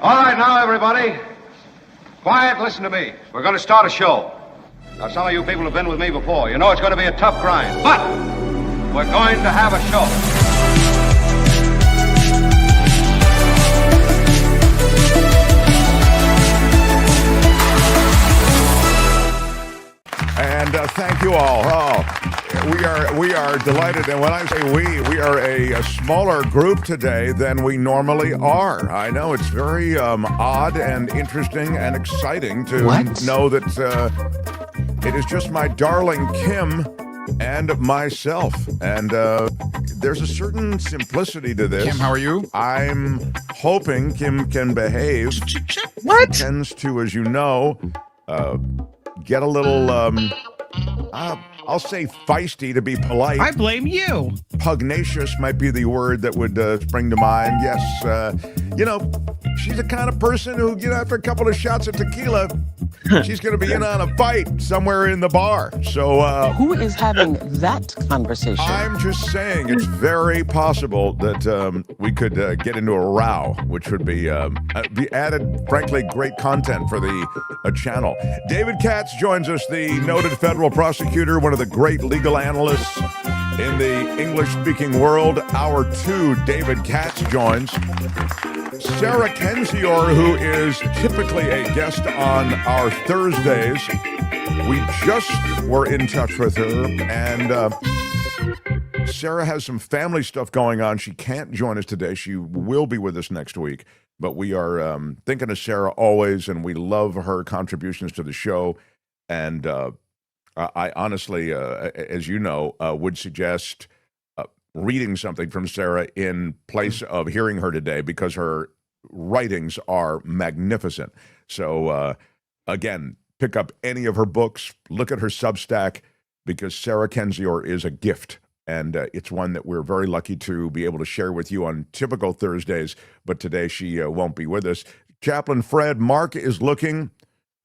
All right, now, everybody. Quiet, listen to me. We're going to start a show. Now, some of you people have been with me before. You know it's going to be a tough grind, but we're going to have a show. And thank you all. We are delighted. And when I say we are a smaller group today than we normally are. I know it's very odd and interesting and exciting to know that it is just my darling Kim and myself. And there's a certain simplicity to this. Kim, how are you? I'm hoping Kim can behave. What? She tends to, as you know, get a little, I'll say feisty to be polite. I blame you. Pugnacious might be the word that would spring to mind. Yes, she's the kind of person who, after a couple of shots of tequila, she's going to be in on a fight somewhere in the bar. So, who is having that conversation? I'm just saying it's very possible that we could get into a row, which would be added, frankly, great content for the channel. David Katz joins us, the noted federal prosecutor, one of the great legal analysts in the English-speaking world. Hour 2, David Katz joins. Sarah Kendzior, who is typically a guest on our Thursdays. We just were in touch with her, and Sarah has some family stuff going on. She can't join us today. She will be with us next week, but we are thinking of Sarah always, and we love her contributions to the show. And I honestly, as you know, would suggest reading something from Sarah in place of hearing her today, because her writings are magnificent. So, again, pick up any of her books, look at her Substack, because Sarah Kendzior is a gift. And it's one that we're very lucky to be able to share with you on typical Thursdays. But today she won't be with us. Chaplain Fred, Mark is looking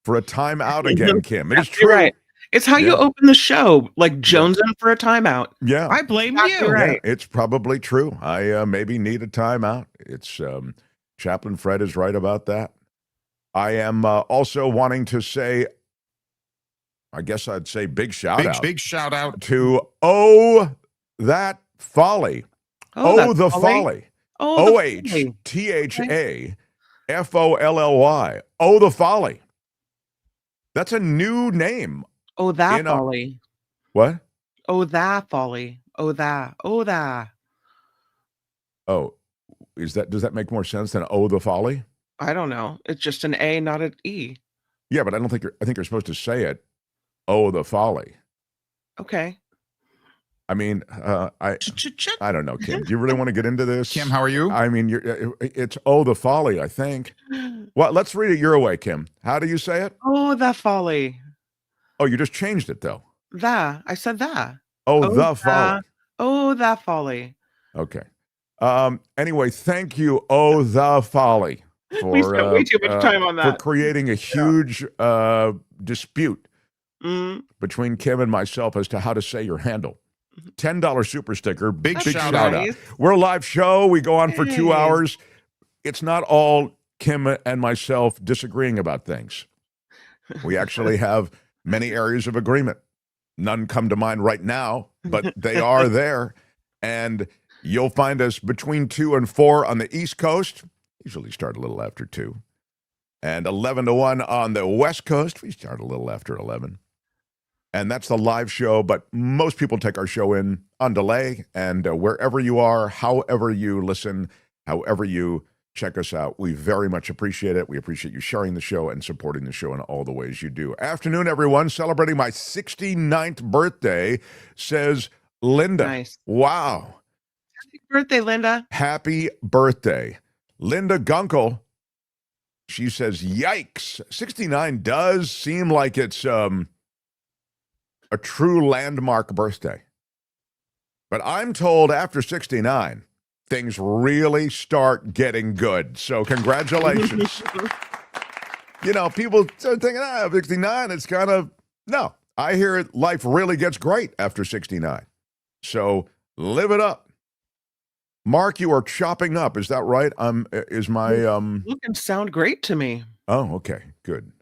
for a timeout again, Kim. It is true. Right. It's how you open the show, like jonesing for a timeout. Yeah. I blame you. Right. Yeah, it's probably true. I maybe need a timeout. It's Chaplain Fred is right about that. I am also wanting to say, I guess I'd say big shout out to That Folly. The Folly. OHTHAFOLLY. The Folly. That's a new name. Oh, that folly. What? Oh, that folly. Oh, that. Oh, does that make more sense than the Folly? I don't know. It's just an A, not an E. Yeah, but I think you're supposed to say it. The Folly. Okay. I mean, I don't know, Kim. Do you really want to get into this? Kim, how are you? I mean, it's the Folly, I think. Well, let's read it your way, Kim. How do you say it? Oh, that folly. Oh, you just changed it, though. I said that. The Folly. Oh, that folly. Okay. Anyway, thank you, the Folly, we spent way too much time on that. For creating a huge dispute between Kim and myself as to how to say your handle. $10 super sticker. Big shout out. We're a live show. We go on for 2 hours. It's not all Kim and myself disagreeing about things. We actually have many areas of agreement. None come to mind right now, but they are there. And you'll find us between 2 and 4 on the East Coast. Usually start a little after 2. And 11 to 1 on the West Coast. We start a little after 11. And that's the live show, but most people take our show in on delay. And wherever you are, however you listen, however you check us out, we very much appreciate it. We appreciate you sharing the show and supporting the show in all the ways you do. Afternoon, everyone. Celebrating my 69th birthday, says Linda. Nice. Wow. Happy birthday, Linda. Happy birthday. Linda Gunkel, she says, yikes. 69 does seem like it's a true landmark birthday. But I'm told after 69, things really start getting good. So congratulations. People start thinking, 69, it's kind of, no. I hear life really gets great after 69. So live it up. Mark, you are chopping up. Is that right? Is my Look and sound great to me. Oh, okay, good.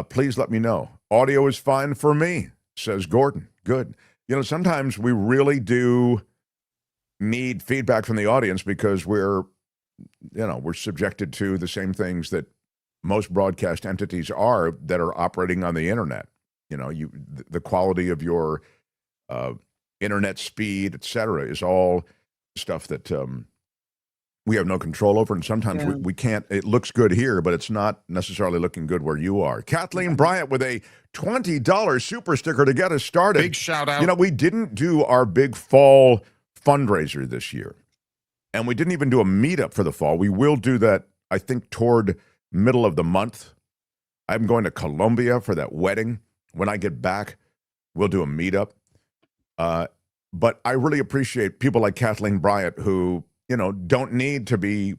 Please let me know. Audio is fine for me, says Gordon. Good. Sometimes we really do need feedback from the audience because we're subjected to the same things that most broadcast entities are that are operating on the internet. The quality of your internet speed, et cetera, is all stuff that we have no control over. And sometimes we can't, it looks good here, but it's not necessarily looking good where you are. Kathleen Bryant with a $20 super sticker to get us started. Big shout out. We didn't do our big fall fundraiser this year. And we didn't even do a meetup for the fall. We will do that, I think, toward middle of the month. I'm going to Colombia for that wedding. When I get back, we'll do a meetup. But I really appreciate people like Kathleen Bryant who, don't need to be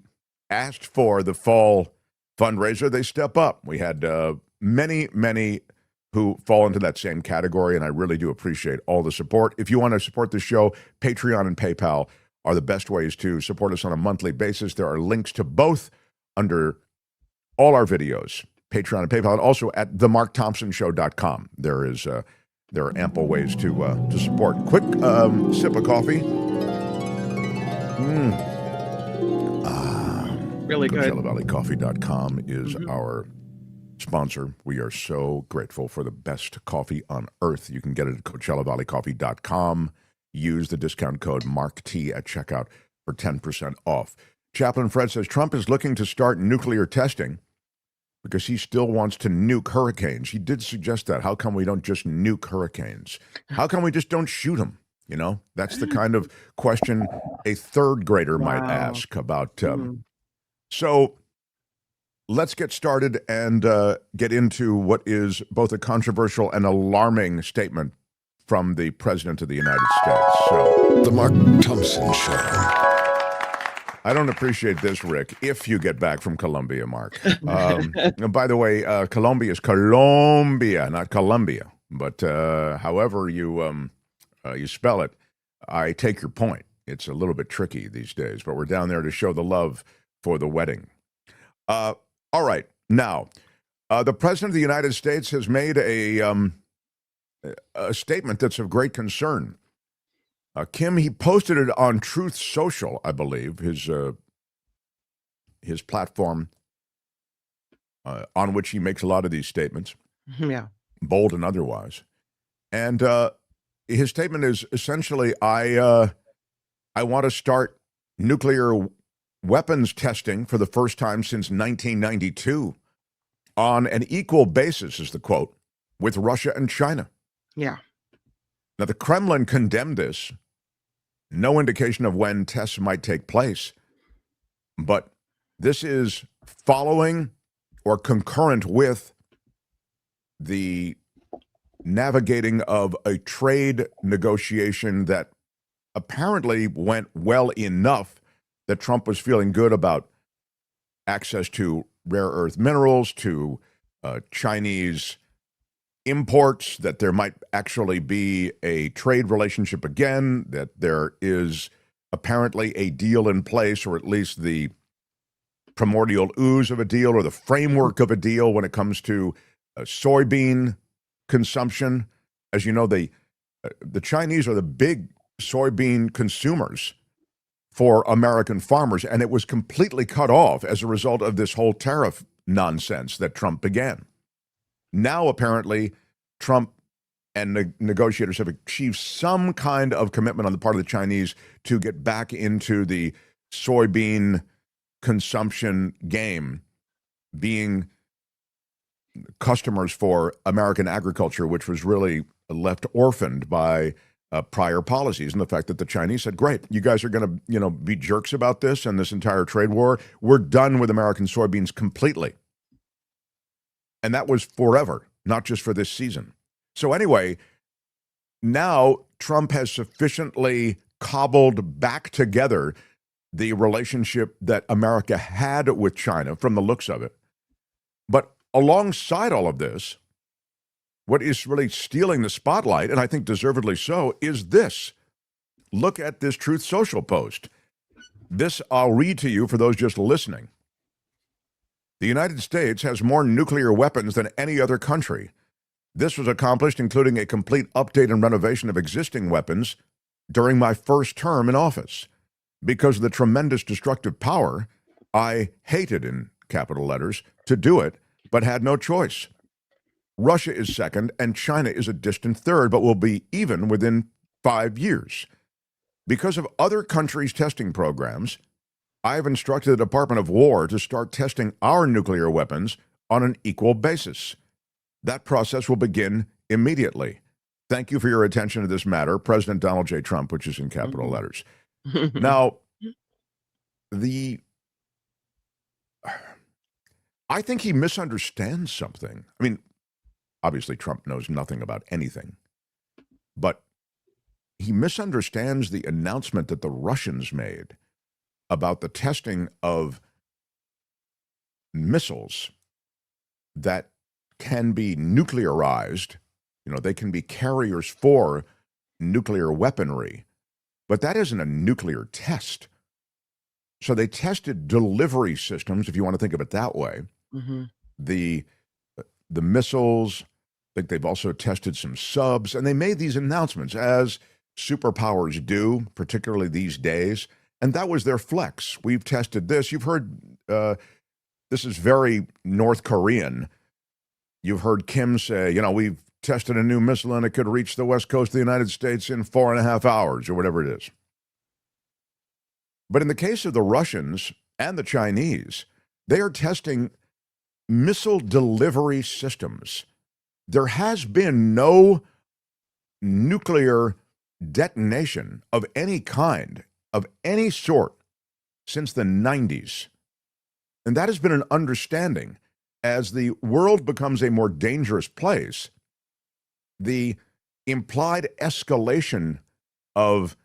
asked for the fall fundraiser. They step up. We had many, many who fall into that same category, and I really do appreciate all the support. If you want to support the show, Patreon and PayPal are the best ways to support us on a monthly basis. There are links to both under all our videos, Patreon and PayPal, and also at themarkthompsonshow.com. There are ample ways to support. Quick sip of coffee. Really good. CoachellaValleyCoffee.com is our sponsor. We are so grateful for the best coffee on earth. You can get it at CoachellaValleyCoffee.com. Use the discount code MARKT at checkout for 10% off. Chaplain Fred says Trump is looking to start nuclear testing because he still wants to nuke hurricanes. He did suggest that. How come we don't just nuke hurricanes? How come we just don't shoot them? That's the kind of question a third grader might ask about. So let's get started and get into what is both a controversial and alarming statement from the President of the United States. So, The Mark Thompson Show. I don't appreciate this, Rick, if you get back from Colombia, Mark. By the way, Colombia is Colombia, not Columbia. But however you spell it, I take your point. It's a little bit tricky these days, but we're down there to show the love for the wedding. All right. Now, the President of the United States has made a statement that's of great concern. Kim, he posted it on Truth Social, I believe, his platform on which he makes a lot of these statements. Yeah. Bold and otherwise. And his statement is essentially, I want to start nuclear weapons testing for the first time since 1992 on an equal basis, is the quote, with Russia and China. Yeah. Now, the Kremlin condemned this. No indication of when tests might take place. But this is following or concurrent with the navigating of a trade negotiation that apparently went well enough that Trump was feeling good about access to rare earth minerals, to Chinese imports, that there might actually be a trade relationship again, that there is apparently a deal in place, or at least the primordial ooze of a deal or the framework of a deal when it comes to soybean consumption. As you know, the Chinese are the big soybean consumers for American farmers, and it was completely cut off as a result of this whole tariff nonsense that Trump began. Now, apparently, Trump and the negotiators have achieved some kind of commitment on the part of the Chinese to get back into the soybean consumption game, being customers for American agriculture, which was really left orphaned by prior policies, and the fact that the Chinese said, great, you guys are going to, be jerks about this and this entire trade war. We're done with American soybeans completely. And that was forever, not just for this season. So anyway, now Trump has sufficiently cobbled back together the relationship that America had with China from the looks of it. But alongside all of this, what is really stealing the spotlight, and I think deservedly so, is this. Look at this Truth Social post. This I'll read to you for those just listening. The United States has more nuclear weapons than any other country. This was accomplished including a complete update and renovation of existing weapons during my first term in office. Because of the tremendous destructive power, I hated, in capital letters, to do it, but had no choice. Russia is second, and China is a distant third, but will be even within 5 years. Because of other countries' testing programs, I have instructed the Department of War to start testing our nuclear weapons on an equal basis. That process will begin immediately. Thank you for your attention to this matter, President Donald J. Trump, which is in capital letters. Now, I think he misunderstands something. I mean, obviously Trump knows nothing about anything, but he misunderstands the announcement that the Russians made about the testing of missiles that can be nuclearized. You know, they can be carriers for nuclear weaponry, but that isn't a nuclear test. So they tested delivery systems, if you want to think of it that way. Mm-hmm. The missiles, I think they've also tested some subs, and they made these announcements, as superpowers do, particularly these days, and that was their flex. We've tested this. You've heard, this is very North Korean. You've heard Kim say, you know, we've tested a new missile and it could reach the west coast of the United States in 4.5 hours, or whatever it is. But in the case of the Russians and the Chinese, they are testing missile delivery systems. There has been no nuclear detonation of any kind, of any sort, since the 90s. And that has been an understanding. As the world becomes a more dangerous place, the implied escalation of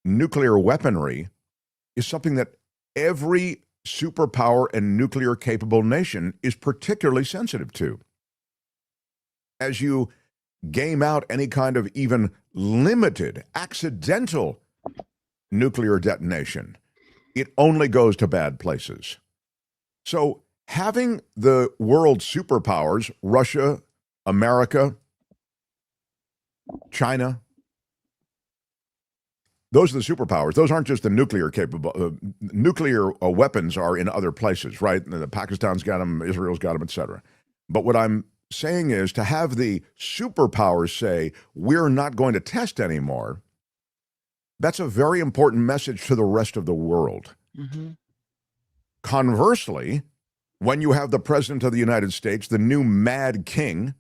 nuclear weaponry is something that every superpower and nuclear-capable nation is particularly sensitive to. As you game out any kind of even limited, accidental nuclear detonation, it only goes to bad places. So having the world superpowers, Russia, America, China, those are the superpowers. Those aren't just the nuclear capable. Nuclear weapons are in other places, right? Pakistan's got them, Israel's got them, etc. But what I'm saying is, to have the superpowers say, we're not going to test anymore, that's a very important message to the rest of the world. Mm-hmm. Conversely, when you have the President of the United States, the new mad king,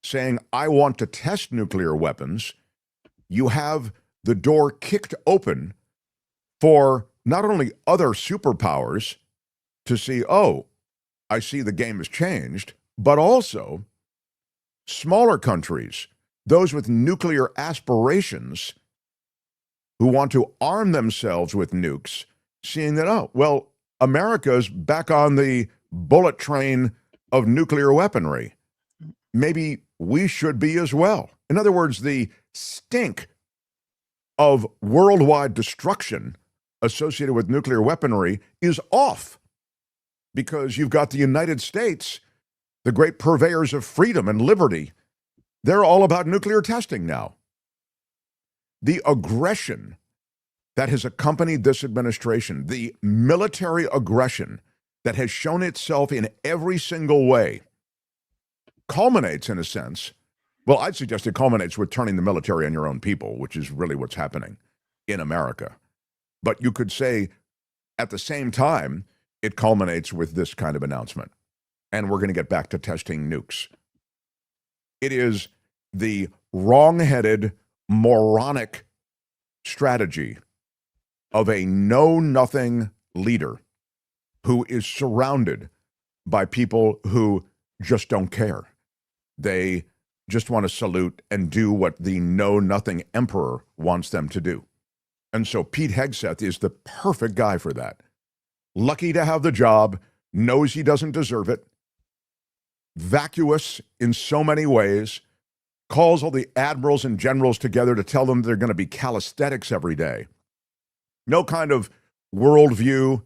saying, I want to test nuclear weapons, you have the door kicked open for not only other superpowers to see, oh, I see the game has changed, but also smaller countries, those with nuclear aspirations who want to arm themselves with nukes, seeing that, oh, well, America's back on the bullet train of nuclear weaponry. Maybe we should be as well. In other words, the stink of worldwide destruction associated with nuclear weaponry is off, because you've got the United States, the great purveyors of freedom and liberty. They're all about nuclear testing now. The aggression that has accompanied this administration, the military aggression that has shown itself in every single way, culminates, in a sense, well, I'd suggest it culminates with turning the military on your own people, which is really what's happening in America. But you could say, at the same time, it culminates with this kind of announcement. And we're going to get back to testing nukes. It is the wrong-headed, moronic strategy of a know-nothing leader who is surrounded by people who just don't care. They just want to salute and do what the know-nothing emperor wants them to do. And so Pete Hegseth is the perfect guy for that. Lucky to have the job, knows he doesn't deserve it, vacuous in so many ways, calls all the admirals and generals together to tell them they're going to be calisthenics every day. No kind of worldview,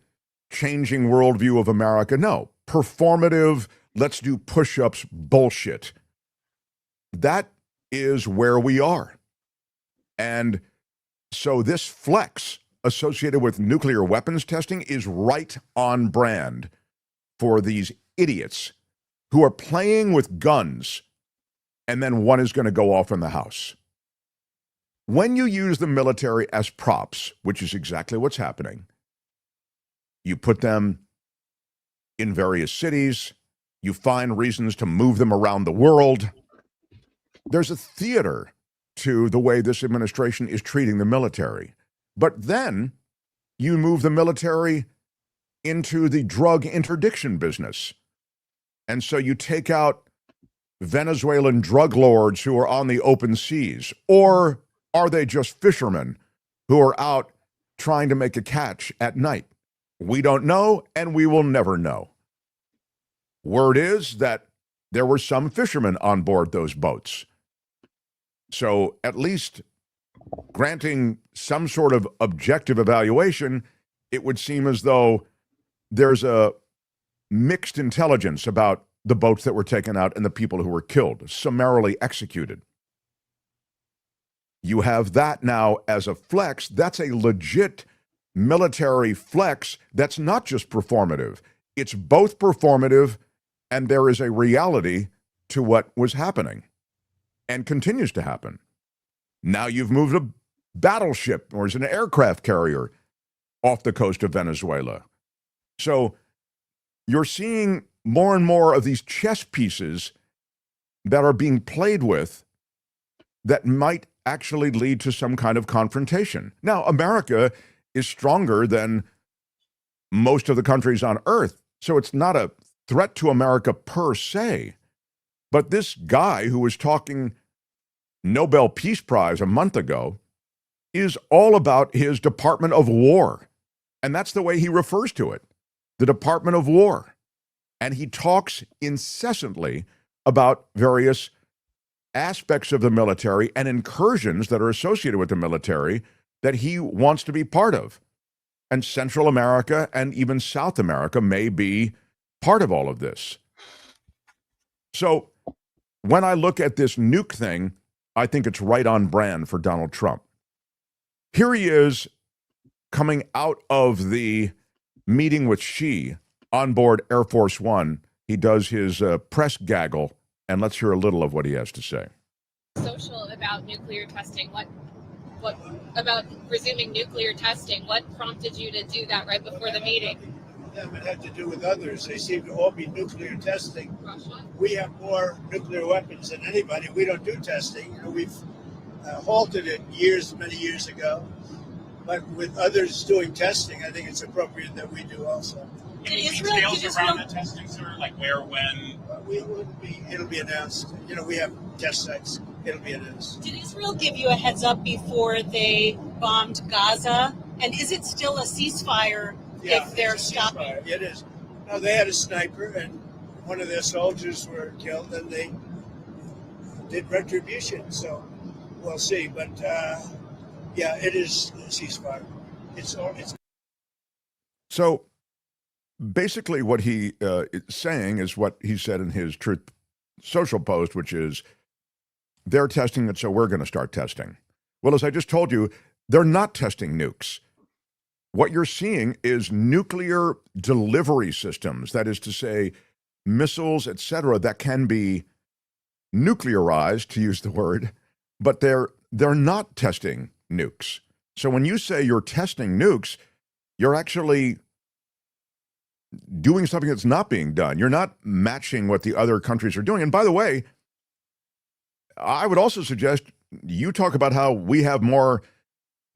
changing worldview of America. No, performative, let's do push-ups bullshit. That is where we are. And so this flex associated with nuclear weapons testing is right on brand for these idiots who are playing with guns, and then one is going to go off in the house. When you use the military as props, which is exactly what's happening, you put them in various cities, you find reasons to move them around the world. There's a theater to the way this administration is treating the military. But then you move the military into the drug interdiction business. And so you take out Venezuelan drug lords who are on the open seas, or are they just fishermen who are out trying to make a catch at night? We don't know, and we will never know. Word is that there were some fishermen on board those boats. So at least granting some sort of objective evaluation, it would seem as though there's a mixed intelligence about the boats that were taken out and the people who were killed, summarily executed. You have that now as a flex. That's a legit military flex that's not just performative. It's both performative, and there is a reality to what was happening and continues to happen. Now you've moved a battleship, or is an aircraft carrier, off the coast of Venezuela. So you're seeing more and more of these chess pieces that are being played with that might actually lead to some kind of confrontation. Now, America is stronger than most of the countries on Earth, so it's not a threat to America per se. But this guy who was talking Nobel Peace Prize a month ago is all about his Department of War. And that's the way he refers to it, the Department of War. And he talks incessantly about various aspects of the military and incursions that are associated with the military that he wants to be part of. And Central America and even South America may be part of all of this. So when I look at this nuke thing, I think it's right on brand for Donald Trump. Here he is coming out of the meeting with Xi on board Air Force One. He does his press gaggle, and let's hear a little of what he has to say. Social about nuclear testing. What about resuming nuclear testing? What prompted you to do that right before the meeting? It had to do with others. They seem to all be nuclear testing. Russia? We have more nuclear weapons than anybody. We don't do testing. We've halted it many years ago. But with others doing testing, I think it's appropriate that we do also. Any details around the testing, sir? Like where, when? It'll be announced. We have test sites. It'll be announced. Did Israel give you a heads up before they bombed Gaza? And is it still a ceasefire if they're stopping? It is. No, they had a sniper, and one of their soldiers were killed, and they did retribution. So we'll see. But it is a ceasefire. It's So basically what he is saying is what he said in his Truth Social post, which is, they're testing it, so we're going to start testing. Well, as I just told you, they're not testing nukes. What you're seeing is nuclear delivery systems, that is to say, missiles, etc., that can be nuclearized, to use the word, but they're not testing nukes. So when you say you're testing nukes, you're actually doing something that's not being done. You're not matching what the other countries are doing. And by the way, I would also suggest you talk about how we have more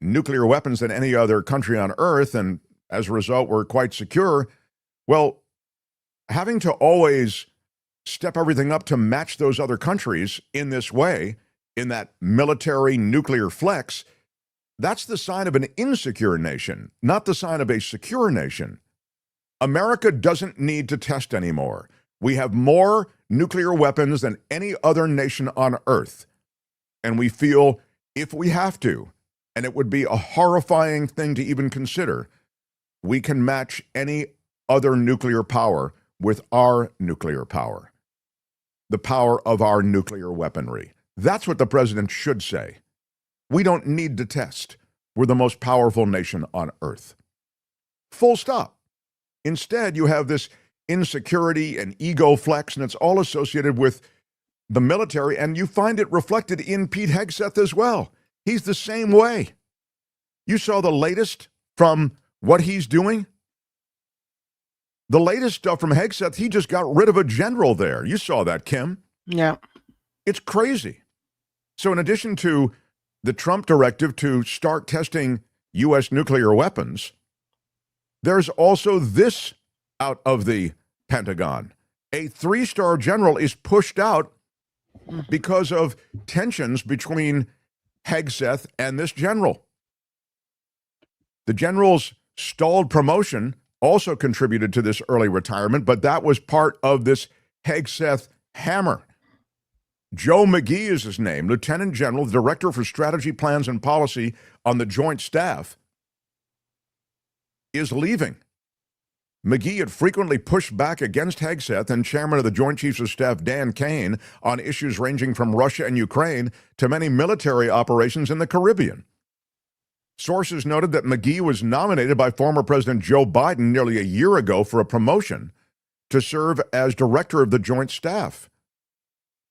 nuclear weapons than any other country on Earth, and as a result, we're quite secure. Well, having to always step everything up to match those other countries in this way, in that military nuclear flex, that's the sign of an insecure nation, not the sign of a secure nation. America doesn't need to test anymore. We have more nuclear weapons than any other nation on Earth. And we feel if we have to, and it would be a horrifying thing to even consider, we can match any other nuclear power with our nuclear power, the power of our nuclear weaponry. That's what the president should say. We don't need to test. We're the most powerful nation on earth. Full stop. Instead, you have this insecurity and ego flex, and it's all associated with the military, and you find it reflected in Pete Hegseth as well. He's the same way. You saw the latest from what he's doing? The latest stuff from Hegseth, he just got rid of a general there. You saw that, Kim. Yeah. It's crazy. So in addition to the Trump directive to start testing U.S. nuclear weapons, there's also this out of the Pentagon. A 3-star general is pushed out because of tensions between Hegseth and this general. The general's stalled promotion also contributed to this early retirement, but that was part of this Hegseth hammer. Joe McGee is his name, Lieutenant General, the Director for Strategy, Plans, and Policy on the Joint Staff, is leaving. McGee had frequently pushed back against Hegseth and Chairman of the Joint Chiefs of Staff Dan Kane on issues ranging from Russia and Ukraine to many military operations in the Caribbean. Sources noted that McGee was nominated by former President Joe Biden nearly a year ago for a promotion to serve as Director of the Joint Staff,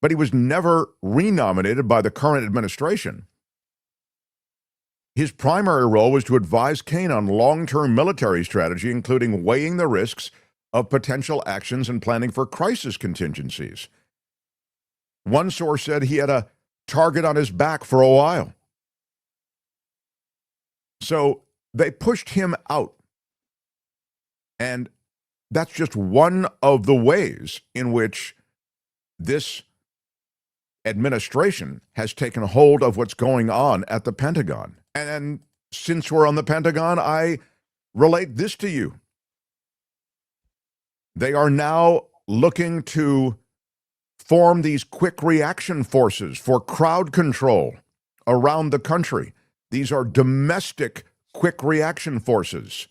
but he was never renominated by the current administration. His primary role was to advise Kane on long-term military strategy, including weighing the risks of potential actions and planning for crisis contingencies. One source said he had a target on his back for a while. So they pushed him out. And that's just one of the ways in which this administration has taken hold of what's going on at the Pentagon. And since we're on the Pentagon, I relate this to you. They are now looking to form these quick reaction forces for crowd control around the country. These are domestic quick reaction forces.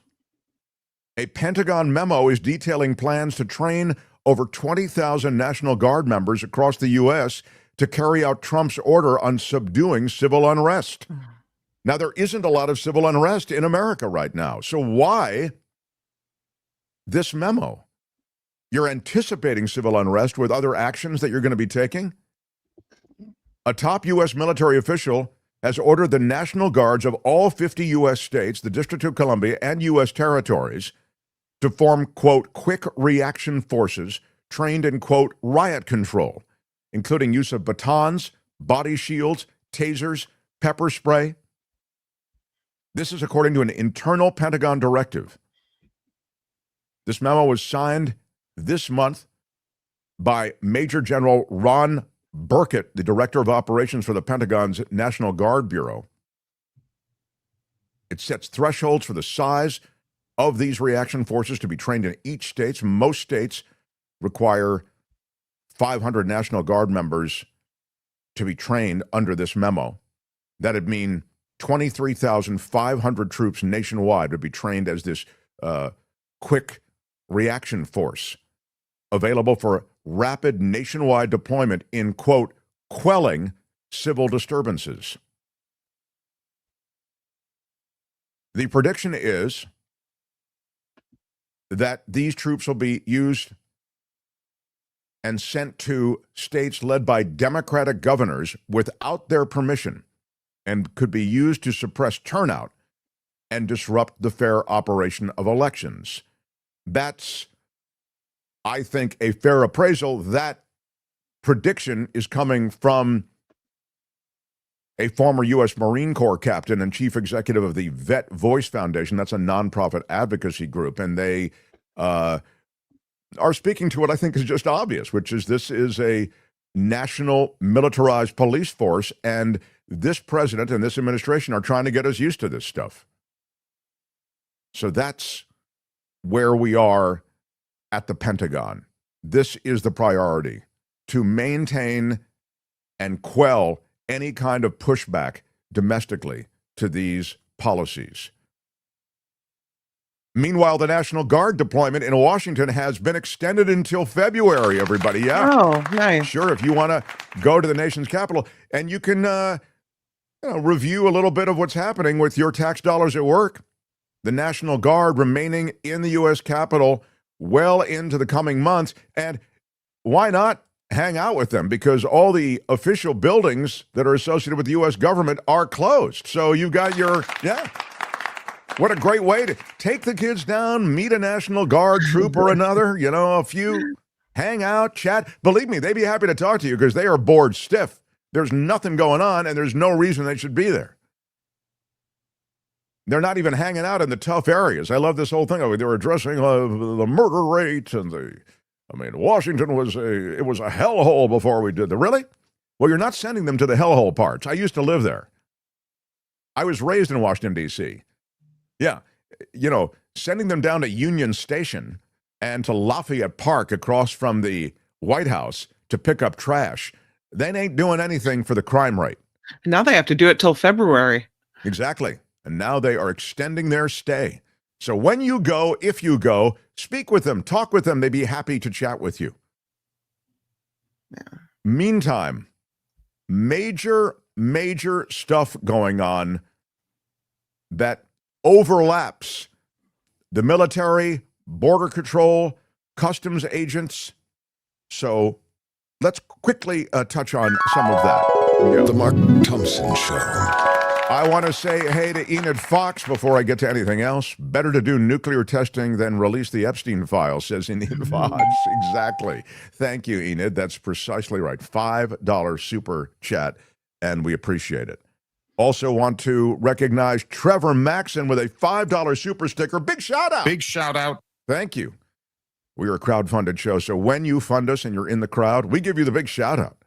A Pentagon memo is detailing plans to train over 20,000 National Guard members across the U.S. to carry out Trump's order on subduing civil unrest. Now, there isn't a lot of civil unrest in America right now. So why this memo? You're anticipating civil unrest with other actions that you're going to be taking? A top U.S. military official has ordered the National Guards of all 50 U.S. states, the District of Columbia, and U.S. territories to form, quote, quick reaction forces trained in, quote, riot control, including use of batons, body shields, tasers, pepper spray. This is according to an internal Pentagon directive. This memo was signed this month by Major General Ron Burkett, the Director of Operations for the Pentagon's National Guard Bureau. It sets thresholds for the size of these reaction forces to be trained in each state. Most states require 500 National Guard members to be trained under this memo. That'd mean 23,500 troops nationwide would be trained as this quick reaction force, available for rapid nationwide deployment in, quote, quelling civil disturbances. The prediction is that these troops will be used and sent to states led by Democratic governors without their permission, and could be used to suppress turnout and disrupt the fair operation of elections. That's, I think, a fair appraisal. That prediction is coming from a former U.S. Marine Corps captain and chief executive of the Vet Voice Foundation. That's a nonprofit advocacy group, and they are speaking to what I think is just obvious, which is this is a national militarized police force, and this president and this administration are trying to get us used to this stuff. So that's where we are at the Pentagon. This is the priority, to maintain and quell any kind of pushback domestically to these policies. Meanwhile, the National Guard deployment in Washington has been extended until February, everybody. Yeah. Oh, nice. Sure, if you want to go to the nation's capital, and you can review a little bit of what's happening with your tax dollars at work. The National Guard remaining in the U.S. Capitol well into the coming months. And why not hang out with them? Because all the official buildings that are associated with the U.S. government are closed. So you've got what a great way to take the kids down, meet a National Guard troop or another, a few, hang out, chat. Believe me, they'd be happy to talk to you because they are bored stiff. There's nothing going on, and there's no reason they should be there. They're not even hanging out in the tough areas. I love this whole thing. They were addressing the murder rate and Washington was a hellhole before we did that. Really? Well, you're not sending them to the hellhole parts. I used to live there. I was raised in Washington, D.C. Yeah. Sending them down to Union Station and to Lafayette Park across from the White House to pick up trash, they ain't doing anything for the crime rate. Now they have to do it till February. Exactly. And now they are extending their stay. So when you go, if you go, speak with them, talk with them. They'd be happy to chat with you. Yeah. Meantime, major stuff going on that overlaps the military, border control, customs agents. So let's quickly touch on some of that. The Mark Thompson Show. I want to say hey to Enid Fox before I get to anything else. Better to do nuclear testing than release the Epstein files, says Enid Fox. Exactly. Thank you, Enid. That's precisely right. $5 super chat, and we appreciate it. Also want to recognize Trevor Maxon with a $5 super sticker. Big shout out. Big shout out. Thank you. We are a crowd-funded show, so when you fund us and you're in the crowd, we give you the big shout out.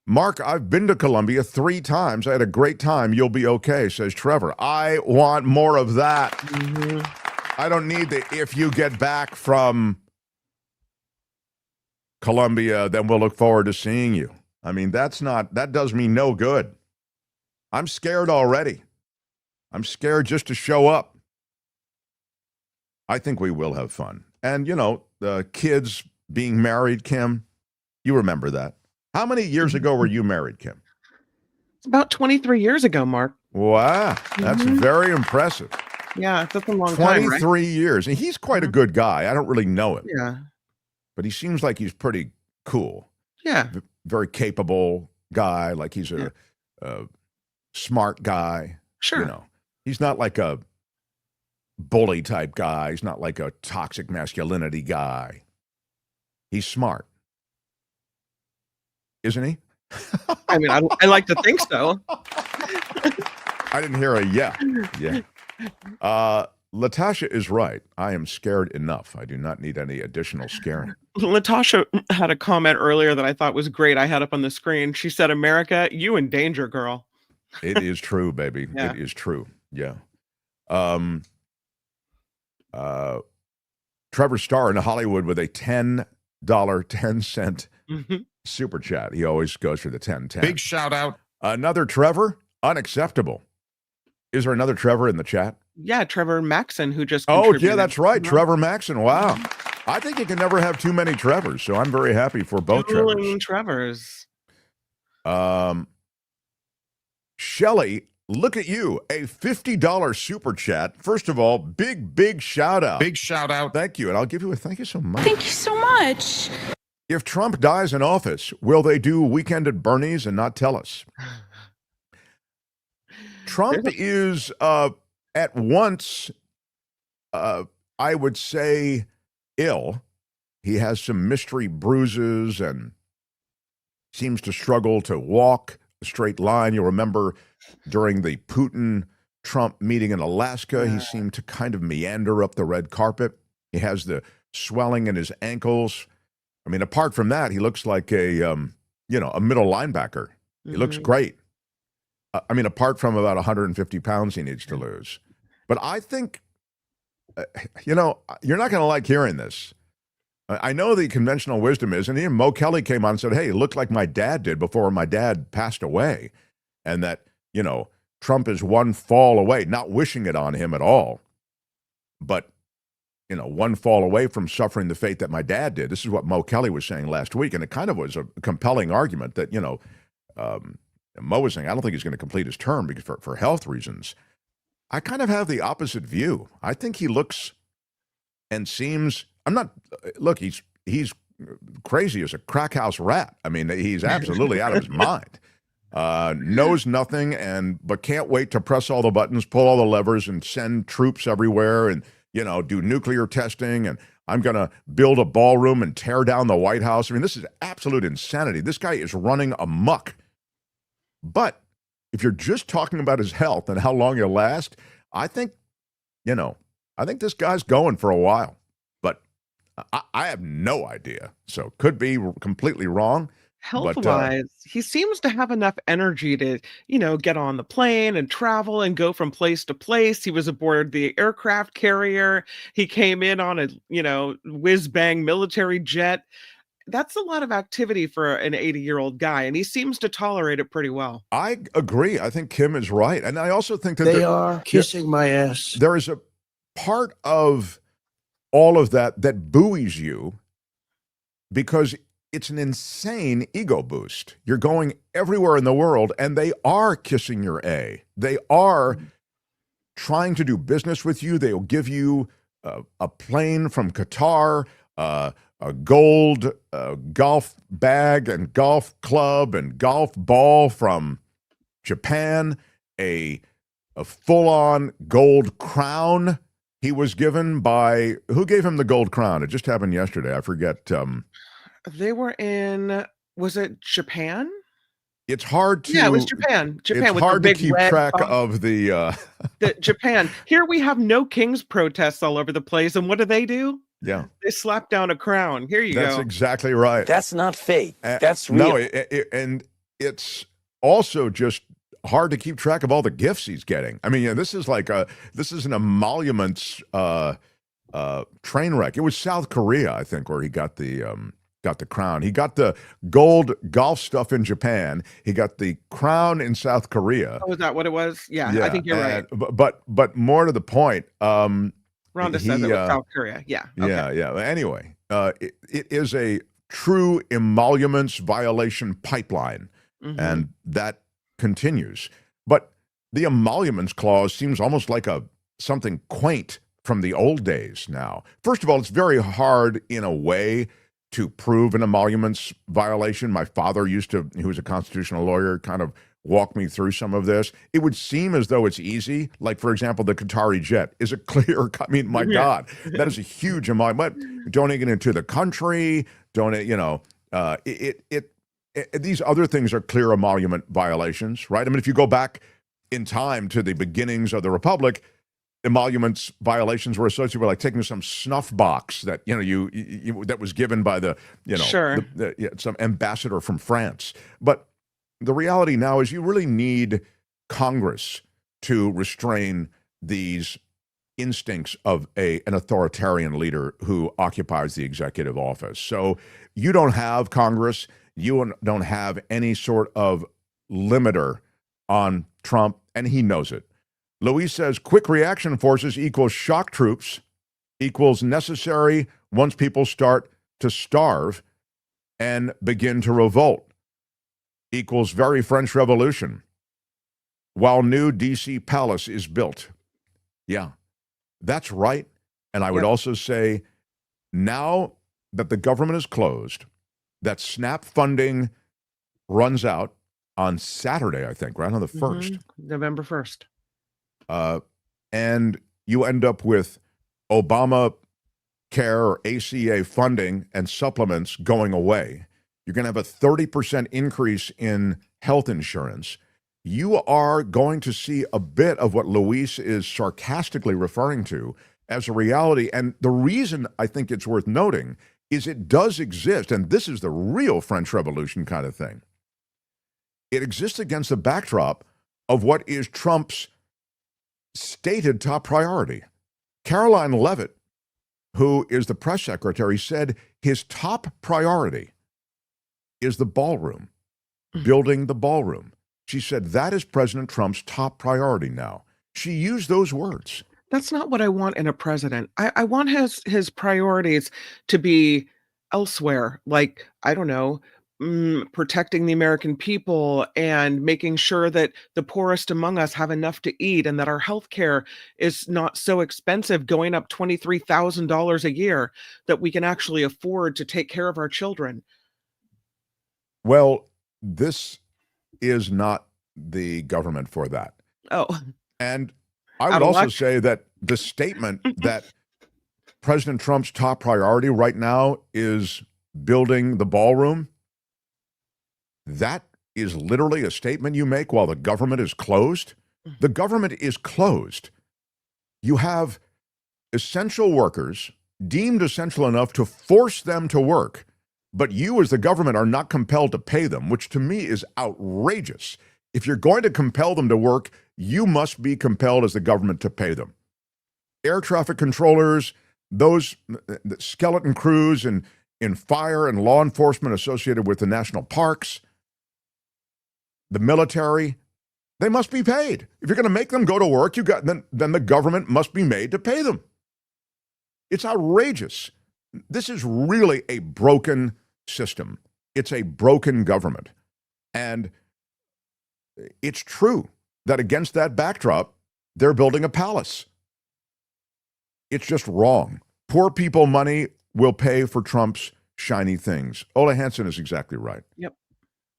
Mark, I've been to Colombia 3 times. I had a great time. You'll be okay, says Trevor. I want more of that. Mm-hmm. I don't need the if you get back from Colombia, then we'll look forward to seeing you. I mean, that does me no good. I'm scared already. I'm scared just to show up. I think we will have fun. And, the kids being married, Kim, you remember that. How many years ago were you married, Kim? It's about 23 years ago, Mark. Wow, that's very impressive. Yeah, that's a long time, 23 years. And he's quite a good guy. I don't really know him. Yeah. But he seems like he's pretty cool. Yeah. Very capable guy. Like he's a smart guy. Sure. He's not like a bully type guy. He's not like a toxic masculinity guy. He's smart. Isn't he? I mean, I like to think so. I didn't hear a yeah. Latasha is right. I am scared enough. I do not need any additional scaring. Latasha had a comment earlier that I thought was great. I had up on the screen. She said, America, you in danger, girl. It is true, baby. Yeah. It is true. Yeah. Trevor Starr in Hollywood with a $10, 10-cent super chat. He always goes for the 10-10. Big shout out. Another Trevor? Unacceptable. Is there another Trevor in the chat? Yeah, Trevor Maxon, who just contributed. Yeah, that's right. Trevor Maxon. Wow. I think you can never have too many Trevors, so I'm very happy for both Trevors. Shelley, look at you. A $50 super chat. First of all, big shout out. Big shout out. Thank you. And I'll give you a thank you so much. Thank you so much. If Trump dies in office, will they do Weekend at Bernie's and not tell us? Trump is at once, I would say, ill. He has some mystery bruises and seems to struggle to walk a straight line. You'll remember during the Putin-Trump meeting in Alaska, he seemed to kind of meander up the red carpet. He has the swelling in his ankles. I mean, apart from that, he looks like a middle linebacker. He looks great. I mean, apart from about 150 pounds he needs to lose. But I think, you're not going to like hearing this. I know the conventional wisdom is, and even Mo Kelly came on and said, hey, it looked like my dad did before my dad passed away. And that, Trump is one fall away, not wishing it on him at all. but one fall away from suffering the fate that my dad did. This is what Mo Kelly was saying last week, and it kind of was a compelling argument that, Mo was saying, I don't think he's going to complete his term because for health reasons. I kind of have the opposite view. I think he looks and seems, he's crazy as a crack house rat. I mean, he's absolutely out of his mind. Knows nothing, but can't wait to press all the buttons, pull all the levers, and send troops everywhere, and do nuclear testing, and I'm going to build a ballroom and tear down the White House. I mean, this is absolute insanity. This guy is running amok. But if you're just talking about his health and how long he'll last, I think this guy's going for a while. But I have no idea. So could be completely wrong. Health-wise, he seems to have enough energy to, get on the plane and travel and go from place to place. He was aboard the aircraft carrier. He came in on a, whiz-bang military jet. That's a lot of activity for an 80-year-old guy, and he seems to tolerate it pretty well. I agree. I think Kim is right. And I also think that they are kissing my ass. There is a part of all of that buoys you because it's an insane ego boost. You're going everywhere in the world, and they are kissing your A. They are trying to do business with you. They'll give you a plane from Qatar, a gold golf bag and golf club and golf ball from Japan, a full-on gold crown he was given by, who gave him the gold crown? It just happened yesterday. I forget. They were in, was it Japan? It's hard to. Yeah, it was Japan. Japan. It's with hard the to big keep red track bump. of the Japan. Here we have no king's protests all over the place, and what do? Yeah, they slap down a crown. Here you go. That's exactly right. That's not fake. That's real. No, and it's also just hard to keep track of all the gifts he's getting. I mean, this is an emoluments train wreck. It was South Korea, I think, where he got the crown. He got the gold golf stuff in Japan. He got the crown in South Korea. Oh, is that what it was? Yeah, I think you're right. But more to the point, Rhonda says it was South Korea. Yeah. Okay. Yeah. Anyway, it is a true emoluments violation pipeline, and that continues. But the emoluments clause seems almost like something quaint from the old days now. First of all, it's very hard in a way to prove an emoluments violation. My father who was a constitutional lawyer, kind of walk me through some of this. It would seem as though it's easy. Like, for example, the Qatari jet is a clear. I mean, my God, that is a huge emolument. Donating it to the country, these other things are clear emolument violations, right? I mean, if you go back in time to the beginnings of the Republic, emoluments violations were associated with like taking some snuff box that that was given by some ambassador from France. But the reality now is you really need Congress to restrain these instincts of an authoritarian leader who occupies the executive office. So you don't have Congress, you don't have any sort of limiter on Trump, and he knows it. Luis says quick reaction forces equals shock troops equals necessary once people start to starve and begin to revolt equals very French Revolution while new DC palace is built. Yeah, that's right. And I would also say now that the government is closed, that SNAP funding runs out on Saturday, I think, right on the 1st. November 1st. And you end up with Obama Care or ACA funding and supplements going away. You're going to have a 30% increase in health insurance. You are going to see a bit of what Luis is sarcastically referring to as a reality. And the reason I think it's worth noting is it does exist, and this is the real French Revolution kind of thing. It exists against the backdrop of what is Trump's stated top priority. Caroline Leavitt, who is the press secretary, said his top priority is the ballroom, building the ballroom. She said that is President Trump's top priority now. She used those words. That's not what I want in a president. I want his priorities to be elsewhere, like, I don't know, protecting the American people and making sure that the poorest among us have enough to eat and that our health care is not so expensive, going up $23,000 a year, that we can actually afford to take care of our children. Well, this is not the government for that. Oh, And I out would of also luck. say that the statement that President Trump's top priority right now is building the ballroom, that is literally a statement you make while the government is closed. The government is closed. You have essential workers deemed essential enough to force them to work, but you as the government are not compelled to pay them, which to me is outrageous. If you're going to compel them to work, you must be compelled as the government to pay them. Air traffic controllers, those skeleton crews in fire and law enforcement associated with the national parks, the military, they must be paid. If you're going to make them go to work, then the government must be made to pay them. It's outrageous. This is really a broken system. It's a broken government. And it's true that against that backdrop, they're building a palace. It's just wrong. Poor people money will pay for Trump's shiny things. Ola Hansen is exactly right. Yep.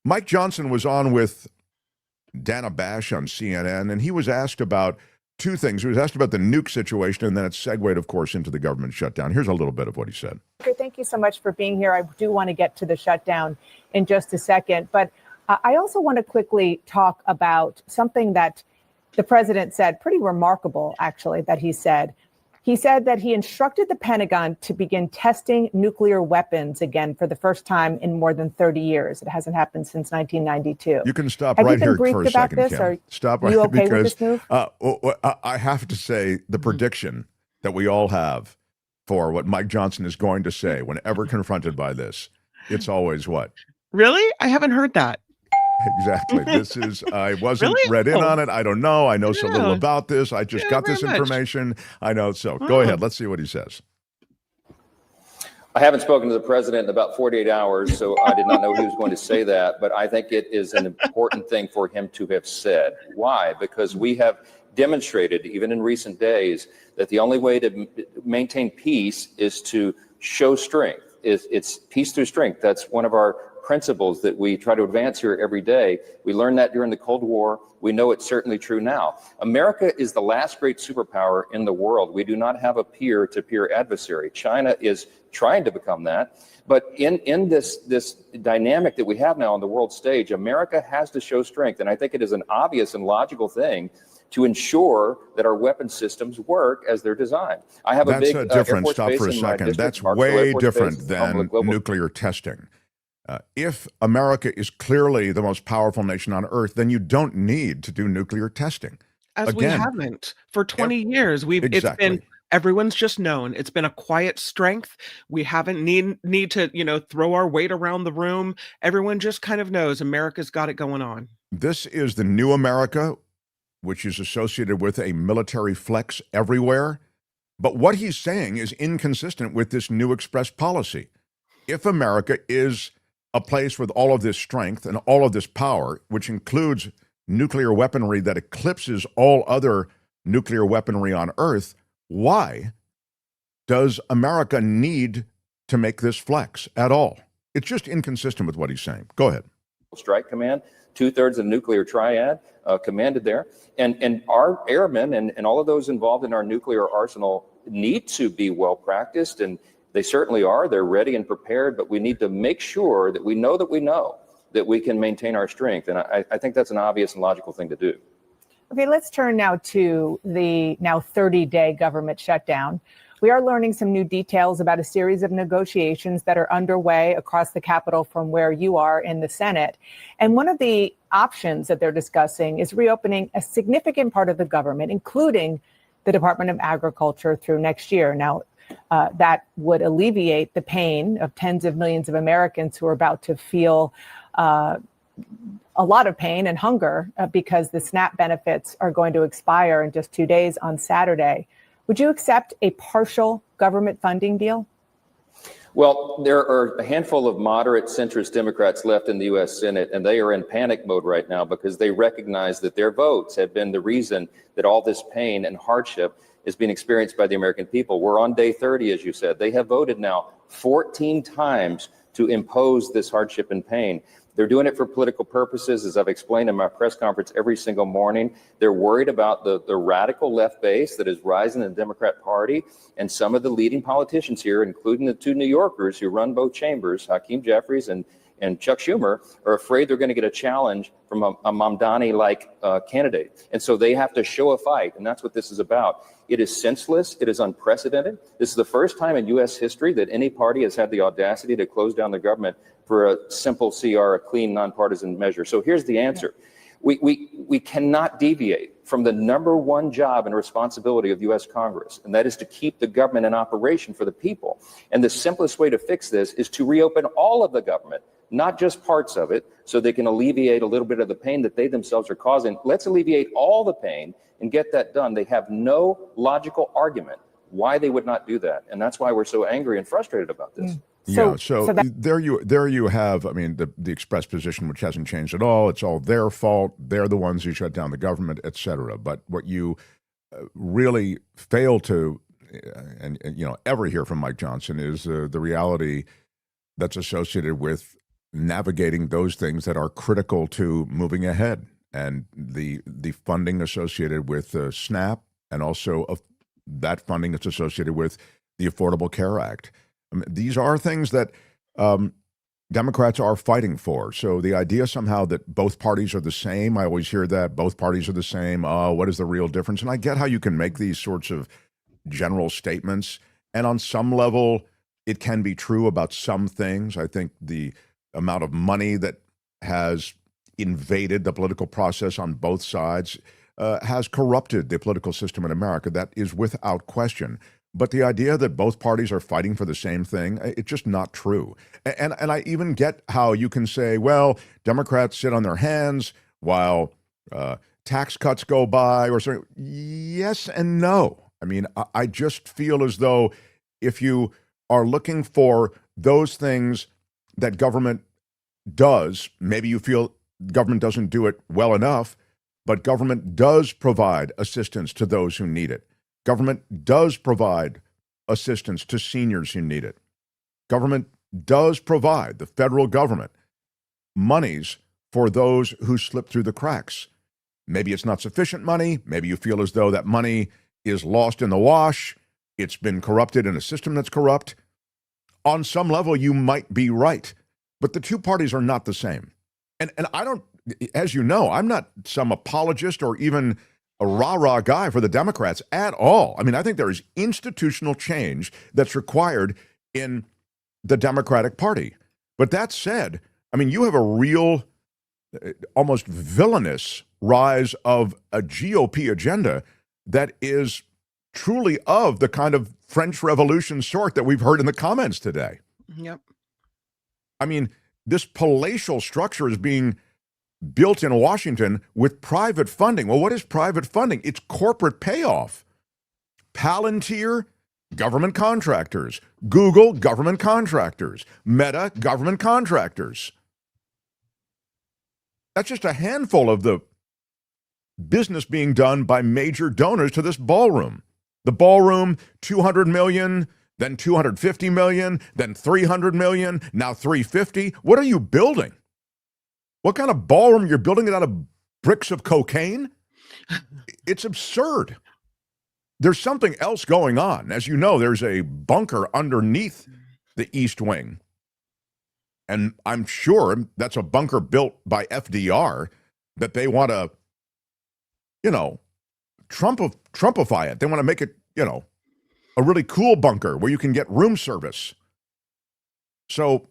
Mike Johnson was on with Dana Bash on CNN, and he was asked about two things. He was asked about the nuke situation, and then it segued, of course, into the government shutdown. Here's a little bit of what he said. Okay, thank you so much for being here. I do want to get to the shutdown in just a second, but I also want to quickly talk about something that the president said, pretty remarkable, actually, that he said. He said that he instructed the Pentagon to begin testing nuclear weapons again for the first time in more than 30 years. It hasn't happened since 1992. You can stop Have right you been here briefed for a about second, this? Kim. Are Stop right you okay because with this move? I have to say the prediction that we all have for what Mike Johnson is going to say whenever confronted by this, it's always what? Really? I haven't heard that. Exactly. This is, I wasn't Really? read in Oh. on it. I don't know. I know so little Yeah. about this. I just Yeah, got this very much. information. I know. So go Wow. ahead. Let's see what he says. I haven't spoken to the president in about 48 hours, so I did not know he was going to say that, but I think it is an important thing for him to have said. Why? Because we have demonstrated, even in recent days, that the only way to maintain peace is to show strength. It's peace through strength. That's one of our principles that we try to advance here every day. We learned that during the Cold War. We know it's certainly true now. America is the last great superpower in the world. We do not have a peer-to-peer adversary. China is trying to become that. But in this dynamic that we have now on the world stage, America has to show strength. And I think it is an obvious and logical thing to ensure that our weapon systems work as they're designed. I have That's a big different. Air Force Stop base for a in my second. district, That's Clarksville Air way Force Base. different It's home of than the global nuclear testing. If America is clearly the most powerful nation on earth, then you don't need to do nuclear testing. As we haven't for 20 years. Exactly. It's been, everyone's just known. It's been a quiet strength. We haven't need to, throw our weight around the room. Everyone just kind of knows America's got it going on. This is the new America, which is associated with a military flex everywhere. But what he's saying is inconsistent with this new express policy. If America is a place with all of this strength and all of this power, which includes nuclear weaponry that eclipses all other nuclear weaponry on Earth, why does America need to make this flex at all? It's just inconsistent with what he's saying. Go ahead. Strike Command, 2/3 of the nuclear triad commanded there. And our airmen and all of those involved in our nuclear arsenal need to be well practiced, and they certainly are. They're ready and prepared, but we need to make sure that we know that we can maintain our strength. And I think that's an obvious and logical thing to do. Okay, let's turn now to the now 30-day government shutdown. We are learning some new details about a series of negotiations that are underway across the Capitol from where you are in the Senate. And one of the options that they're discussing is reopening a significant part of the government, including the Department of Agriculture through next year. Now, that would alleviate the pain of tens of millions of Americans who are about to feel a lot of pain and hunger because the SNAP benefits are going to expire in just 2 days on Saturday. Would you accept a partial government funding deal? Well, there are a handful of moderate centrist Democrats left in the U.S. Senate, and they are in panic mode right now because they recognize that their votes have been the reason that all this pain and hardship is being experienced by the American people. We're on day 30, as you said. They have voted now 14 times to impose this hardship and pain. They're doing it for political purposes, as I've explained in my press conference every single morning. They're worried about the radical left base that is rising in the Democrat Party. And some of the leading politicians here, including the two New Yorkers who run both chambers, Hakeem Jeffries and Chuck Schumer, are afraid they're going to get a challenge from a Mamdani-like candidate. And so they have to show a fight, and that's what this is about. It is senseless. It is unprecedented. This is the first time in U.S. history that any party has had the audacity to close down the government for a simple CR, a clean, nonpartisan measure. So here's the answer. We cannot deviate from the number one job and responsibility of U.S. Congress, and that is to keep the government in operation for the people. And the simplest way to fix this is to reopen all of the government, not just parts of it, so they can alleviate a little bit of the pain that they themselves are causing. Let's alleviate all the pain and get that done. They have no logical argument why they would not do that. And that's why we're so angry and frustrated about this. So there you have, I mean, the express position, which hasn't changed at all. It's all their fault. They're the ones who shut down the government, et cetera. But what you really fail to, and ever hear from Mike Johnson is the reality that's associated with navigating those things that are critical to moving ahead, and the funding associated with SNAP, and also that funding that's associated with the Affordable Care Act. I mean, these are things that Democrats are fighting for. So the idea somehow that both parties are the same, I always hear that, both parties are the same. What is the real difference? And I get how you can make these sorts of general statements, and on some level, it can be true about some things. I think the amount of money that has invaded the political process on both sides has corrupted the political system in America. That is without question. But the idea that both parties are fighting for the same thing, it's just not true. And I even get how you can say, well, Democrats sit on their hands while tax cuts go by or something. Yes and no. I mean, I just feel as though if you are looking for those things that government does, maybe you feel government doesn't do it well enough, but government does provide assistance to those who need it. Government does provide assistance to seniors who need it. Government does provide, the federal government, monies for those who slip through the cracks. Maybe it's not sufficient money. Maybe you feel as though that money is lost in the wash. It's been corrupted in a system that's corrupt. On some level, you might be right. But the two parties are not the same. And I don't, as you know, I'm not some apologist or even a rah-rah guy for the Democrats at all. I mean, I think there is institutional change that's required in the Democratic Party. But that said, I mean, you have a real, almost villainous rise of a GOP agenda that is truly of the kind of French Revolution sort that we've heard in the comments today. Yep. I mean, this palatial structure is being built in Washington with private funding. Well, what is private funding? It's corporate payoff. Palantir, government contractors. Google, government contractors. Meta, government contractors. That's just a handful of the business being done by major donors to this ballroom. The ballroom, $200 million, then $250 million, then $300 million, now $350. What are you building? What kind of ballroom? You're building it out of bricks of cocaine? It's absurd. There's something else going on. As you know, there's a bunker underneath the East Wing. And I'm sure that's a bunker built by FDR that they want to, Trumpify it. They want to make it, a really cool bunker where you can get room service. So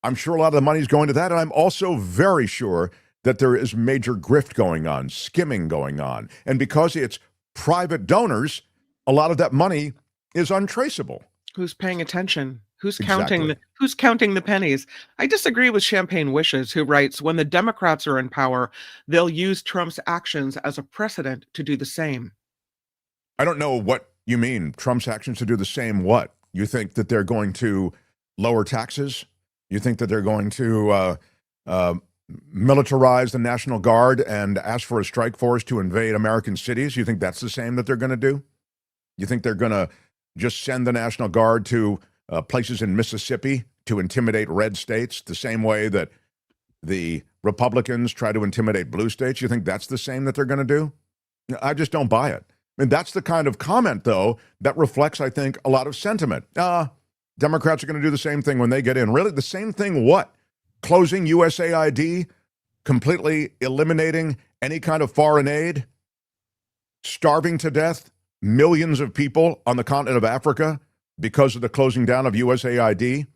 I'm sure a lot of the money's going to that. And I'm also very sure that there is major grift going on, skimming going on. And because it's private donors, a lot of that money is untraceable. Who's paying attention? Who's Exactly. counting the pennies? I disagree with Champagne Wishes, who writes, when the Democrats are in power, they'll use Trump's actions as a precedent to do the same. I don't know what You mean Trump's actions to do the same what? You think that they're going to lower taxes? You think that they're going to militarize the National Guard and ask for a strike force to invade American cities? You think that's the same that they're going to do? You think they're going to just send the National Guard to places in Mississippi to intimidate red states the same way that the Republicans try to intimidate blue states? You think that's the same that they're going to do? I just don't buy it. I mean, that's the kind of comment, though, that reflects, I think, a lot of sentiment. Democrats are going to do the same thing when they get in. Really? The same thing what? Closing USAID, completely eliminating any kind of foreign aid, starving to death millions of people on the continent of Africa because of the closing down of USAID,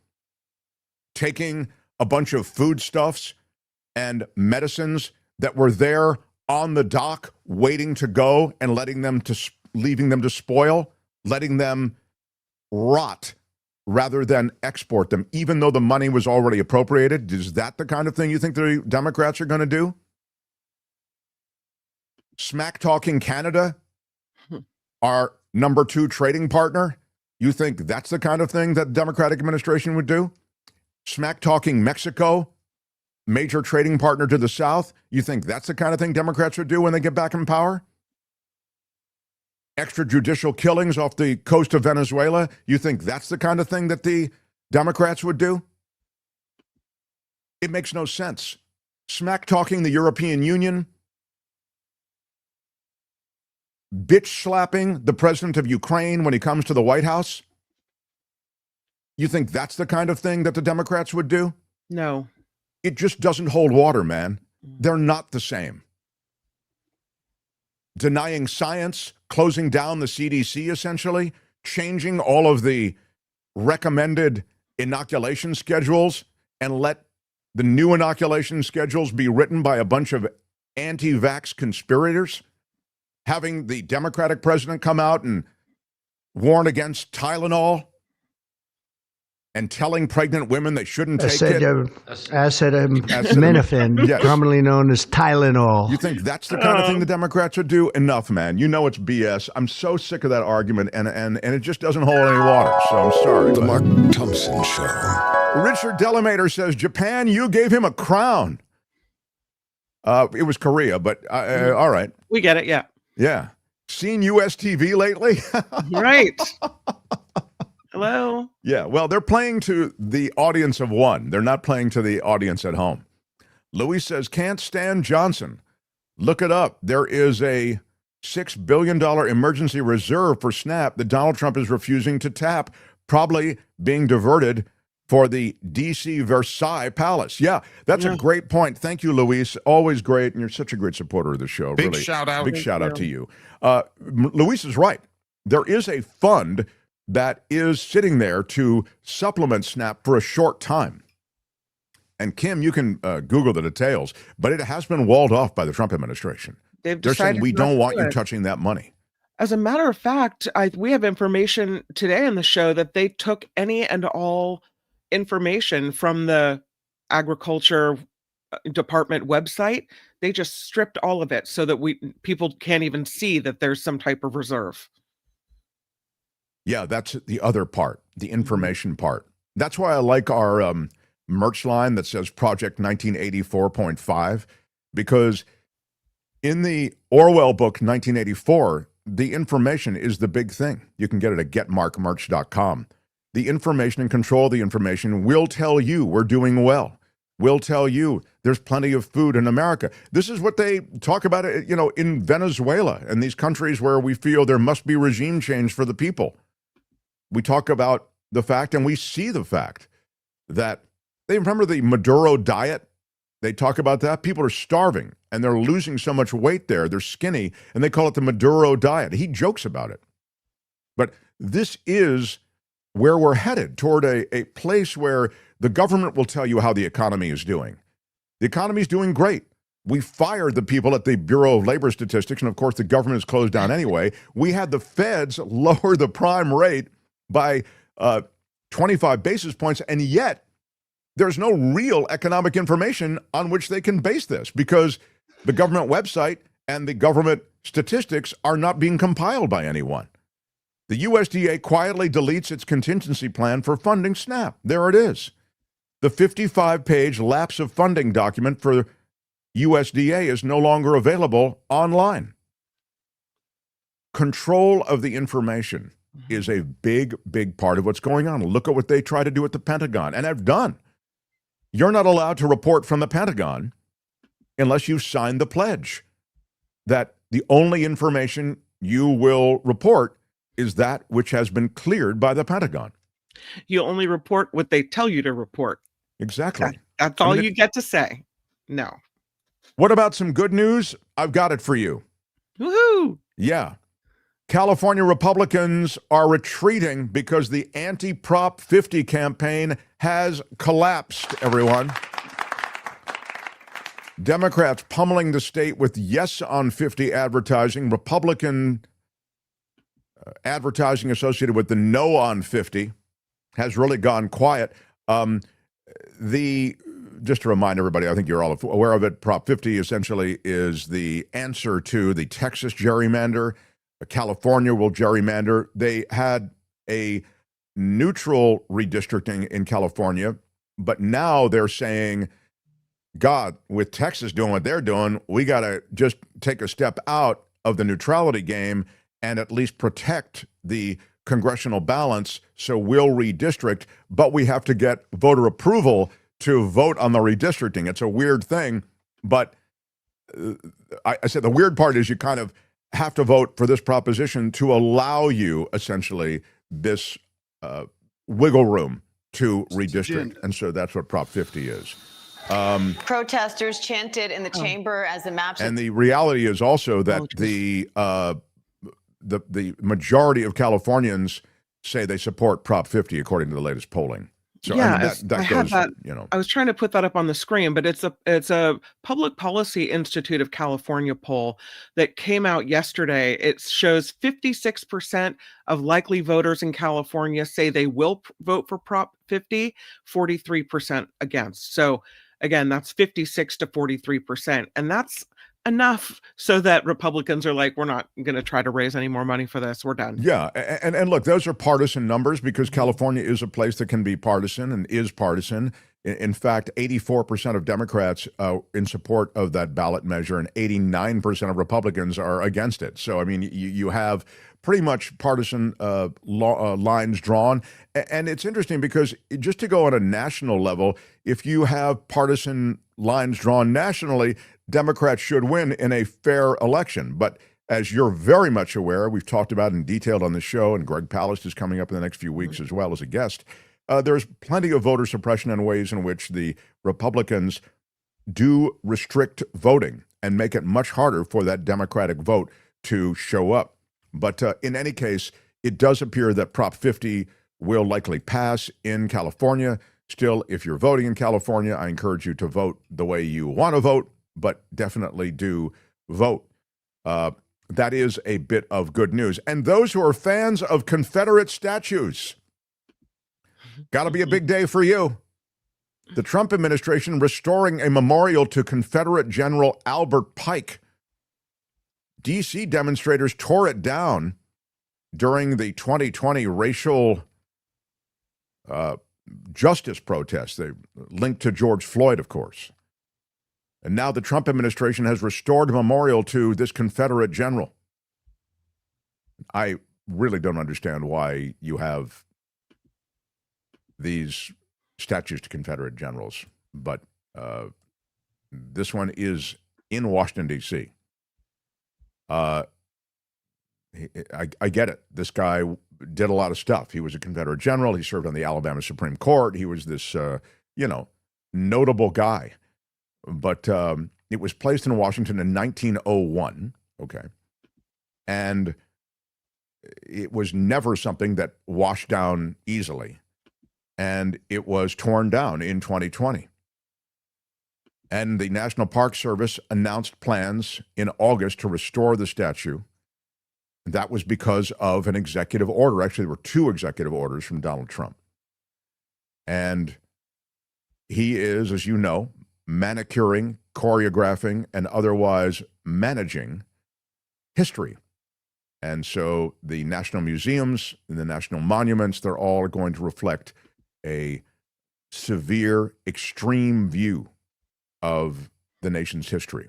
taking a bunch of foodstuffs and medicines that were there on the dock waiting to go and leaving them to spoil, letting them rot rather than export them, even though the money was already appropriated. Is that the kind of thing you think the Democrats are going to do? Smack-talking Canada, our number 2 trading partner, you think that's the kind of thing that the Democratic administration would do? Smack-talking Mexico, major trading partner to the South, you think that's the kind of thing Democrats would do when they get back in power? Extrajudicial killings off the coast of Venezuela, you think that's the kind of thing that the Democrats would do? It makes no sense. Smack-talking the European Union, bitch-slapping the president of Ukraine when he comes to the White House, you think that's the kind of thing that the Democrats would do? No. It just doesn't hold water, man. They're not the same. Denying science, closing down the CDC, essentially, changing all of the recommended inoculation schedules and let the new inoculation schedules be written by a bunch of anti-vax conspirators, having the Democratic president come out and warn against Tylenol, and telling pregnant women they shouldn't take it. Acetaminophen, Yes. commonly known as Tylenol. You think that's the kind of thing the Democrats would do? Enough, man. You know it's BS. I'm so sick of that argument, and it just doesn't hold any water, so I'm sorry. The Mark Thompson Show. Richard Delamater says, Japan, you gave him a crown. It was Korea, but all right. We get it, yeah. Yeah. Seen US TV lately? Right. Hello? Yeah, well, they're playing to the audience of one. They're not playing to the audience at home. Louis says, can't stand Johnson. Look it up. There is a $6 billion emergency reserve for SNAP that Donald Trump is refusing to tap, probably being diverted for the D.C. Versailles Palace. Yeah, that's a great point. Thank you, Luis. Always great, and you're such a great supporter of the show. Big really. shout out. Big shout out to you. Luis is right. There is a fund that is sitting there to supplement SNAP for a short time. And Kim, you can Google the details, but it has been walled off by the Trump administration. They're saying we don't want you touching that money. As a matter of fact, we have information today on the show that they took any and all information from the Agriculture Department website. They just stripped all of it so that people can't even see that there's some type of reserve. Yeah, that's the other part, the information part. That's why I like our merch line that says Project 1984.5, because in the Orwell book 1984, the information is the big thing. You can get it at getmarkmerch.com. The information and control of the information will tell you we're doing well. Will tell you there's plenty of food in America. This is what they talk about, in Venezuela and these countries where we feel there must be regime change for the people. We talk about the fact, and we see the fact, that they remember the Maduro diet. They talk about that. People are starving, and they're losing so much weight there. They're skinny, and they call it the Maduro diet. He jokes about it. But this is where we're headed, toward a place where the government will tell you how the economy is doing. The economy is doing great. We fired the people at the Bureau of Labor Statistics, and of course the government is closed down anyway. We had the feds lower the prime rate by 25 basis points, and yet there's no real economic information on which they can base this, because the government website and the government statistics are not being compiled by anyone. The USDA quietly deletes its contingency plan for funding SNAP. There it is. The 55-page lapse of funding document for USDA is no longer available online. Control of the information is a big, big part of what's going on. Look at what they try to do at the Pentagon, and have done. You're not allowed to report from the Pentagon unless you sign the pledge that the only information you will report is that which has been cleared by the Pentagon. You only report what they tell you to report. Exactly. That's all you get to say. No. What about some good news? I've got it for you. Woohoo! Yeah. California Republicans are retreating because the anti-Prop 50 campaign has collapsed, everyone. Democrats pummeling the state with yes on 50 advertising, Republican advertising associated with the no on 50 has really gone quiet. Just to remind everybody, I think you're all aware of it, Prop 50 essentially is the answer to the Texas gerrymander. California will gerrymander. They had a neutral redistricting in California, but now they're saying, God, with Texas doing what they're doing, we got to just take a step out of the neutrality game and at least protect the congressional balance, so we'll redistrict, but we have to get voter approval to vote on the redistricting. It's a weird thing, but I said the weird part is you kind of have to vote for this proposition to allow you essentially this wiggle room to redistrict. And so that's what Prop 50 is. Protesters chanted in the chamber as the maps. And the reality is also that the majority of Californians say they support Prop 50 according to the latest polling. So Yeah, I mean, that goes, you know. I was trying to put that up on the screen, but it's a Public Policy Institute of California poll that came out yesterday. It shows 56% of likely voters in California say they will vote for Prop 50, 43% against. So again, that's 56 to 43%, and that's enough so that Republicans are like, we're not going to try to raise any more money for this. We're done. Yeah, and look, those are partisan numbers because California is a place that can be partisan and is partisan. In fact, 84% of Democrats in support of that ballot measure and 89% of Republicans are against it. So, I mean, you have pretty much partisan lines drawn. And it's interesting because just to go on a national level, if you have partisan lines drawn nationally, Democrats should win in a fair election. But as you're very much aware, we've talked about in detail on the show, and Greg Palast is coming up in the next few weeks as well as a guest, there's plenty of voter suppression and ways in which the Republicans do restrict voting and make it much harder for that Democratic vote to show up. But in any case, it does appear that Prop 50 will likely pass in California. Still, if you're voting in California, I encourage you to vote the way you want to vote, but definitely do vote. That is a bit of good news. And those who are fans of Confederate statues, got to be a big day for you. The Trump administration restoring a memorial to Confederate General Albert Pike. D.C. demonstrators tore it down during the 2020 racial justice protests. They linked to George Floyd, of course. And now the Trump administration has restored a memorial to this Confederate general. I really don't understand why you have these statues to Confederate generals, but this one is in Washington, D.C. I get it. This guy did a lot of stuff. He was a Confederate general. He served on the Alabama Supreme Court. He was this, notable guy. But it was placed in Washington in 1901, okay? And it was never something that washed down easily. And it was torn down in 2020. And the National Park Service announced plans in August to restore the statue. That was because of an executive order. Actually, there were two executive orders from Donald Trump. And he is, as you know, manicuring, choreographing, and otherwise managing history. And so the national museums and the national monuments, they're all going to reflect a severe, extreme view of the nation's history.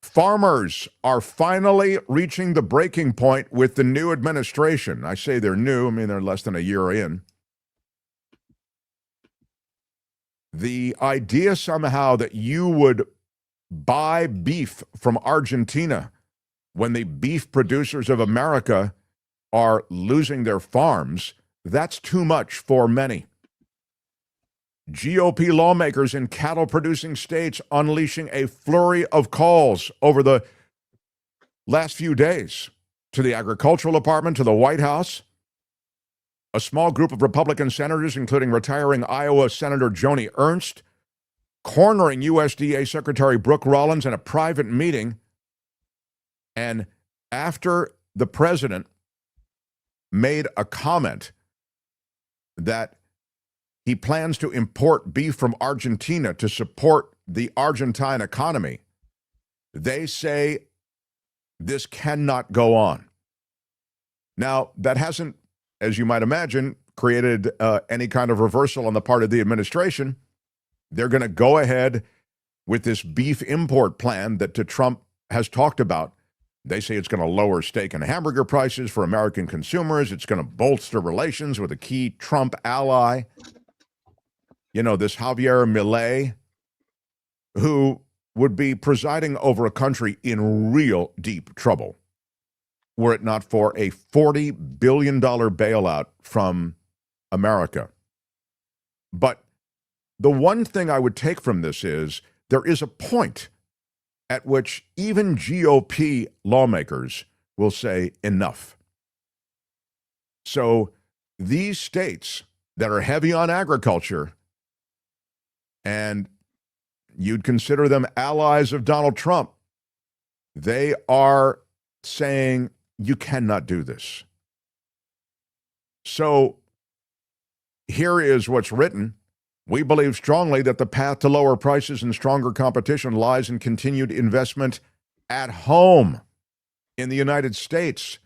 Farmers are finally reaching the breaking point with the new administration. I say they're new, I mean they're less than a year in. The idea somehow that you would buy beef from Argentina when the beef producers of America are losing their farms, that's too much for many. GOP lawmakers in cattle-producing states unleashing a flurry of calls over the last few days to the Agricultural Department, to the White House. A small group of Republican senators, including retiring Iowa Senator Joni Ernst, cornering USDA Secretary Brooke Rollins in a private meeting. And after the president made a comment that he plans to import beef from Argentina to support the Argentine economy, they say this cannot go on. Now, that hasn't, as you might imagine, created any kind of reversal on the part of the administration. They're going to go ahead with this beef import plan that Trump has talked about. They say it's going to lower steak and hamburger prices for American consumers. It's going to bolster relations with a key Trump ally. You know, this Javier Milei, who would be presiding over a country in real deep trouble were it not for a $40 billion bailout from America. But the one thing I would take from this is there is a point at which even GOP lawmakers will say enough. So these states that are heavy on agriculture, and you'd consider them allies of Donald Trump, they are saying you cannot do this. So here is what's written. We believe strongly that the path to lower prices and stronger competition lies in continued investment at home in the United States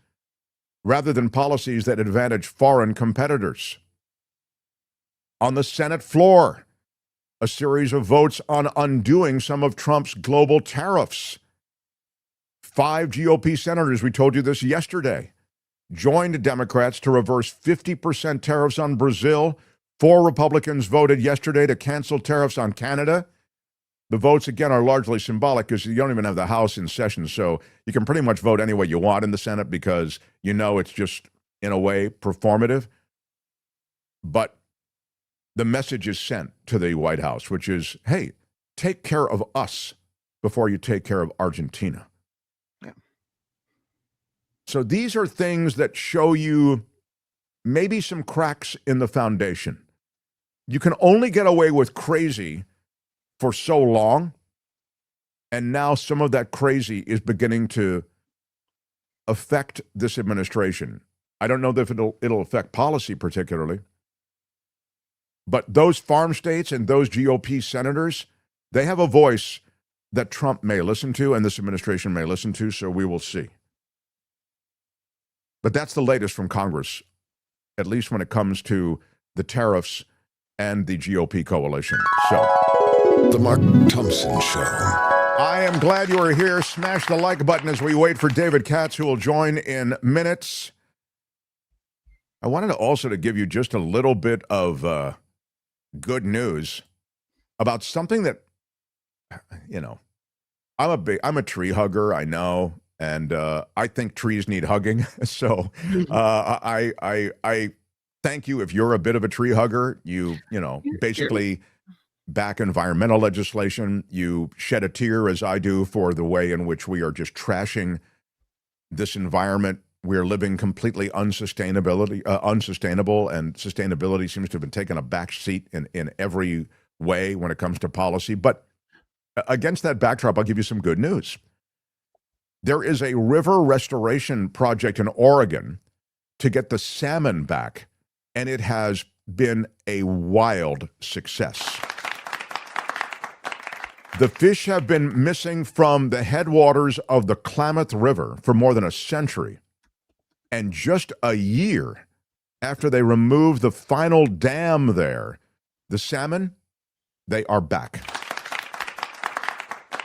rather than policies that advantage foreign competitors. On the Senate floor, a series of votes on undoing some of Trump's global tariffs. 5 GOP senators, we told you this yesterday, joined Democrats to reverse 50% tariffs on Brazil. 4 Republicans voted yesterday to cancel tariffs on Canada. The votes, again, are largely symbolic because you don't even have the House in session, so you can pretty much vote any way you want in the Senate because you know it's just, in a way, performative. But the message is sent to the White House, which is, hey, take care of us before you take care of Argentina. Yeah. So these are things that show you maybe some cracks in the foundation. You can only get away with crazy for so long, and now some of that crazy is beginning to affect this administration. I don't know if it'll affect policy particularly, but those farm states and those GOP senators, they have a voice that Trump may listen to and this administration may listen to, so we will see. But that's the latest from Congress, at least when it comes to the tariffs and the GOP coalition. So, The Mark Thompson Show. I am glad you are here. Smash the like button as we wait for David Katz, who will join in minutes. I wanted to give you just a little bit of good news about something that, you know, I'm a tree hugger, I know, and I think trees need hugging. So I thank you if you're a bit of a tree hugger. You know, basically back environmental legislation. You shed a tear, as I do, for the way in which we are just trashing this environment. We're living completely unsustainable, and sustainability seems to have been taking a back seat in every way when it comes to policy. But against that backdrop, I'll give you some good news. There is a river restoration project in Oregon to get the salmon back, and it has been a wild success. The fish have been missing from the headwaters of the Klamath River for more than a century. And just a year after they removed the final dam there, the salmon, they are back.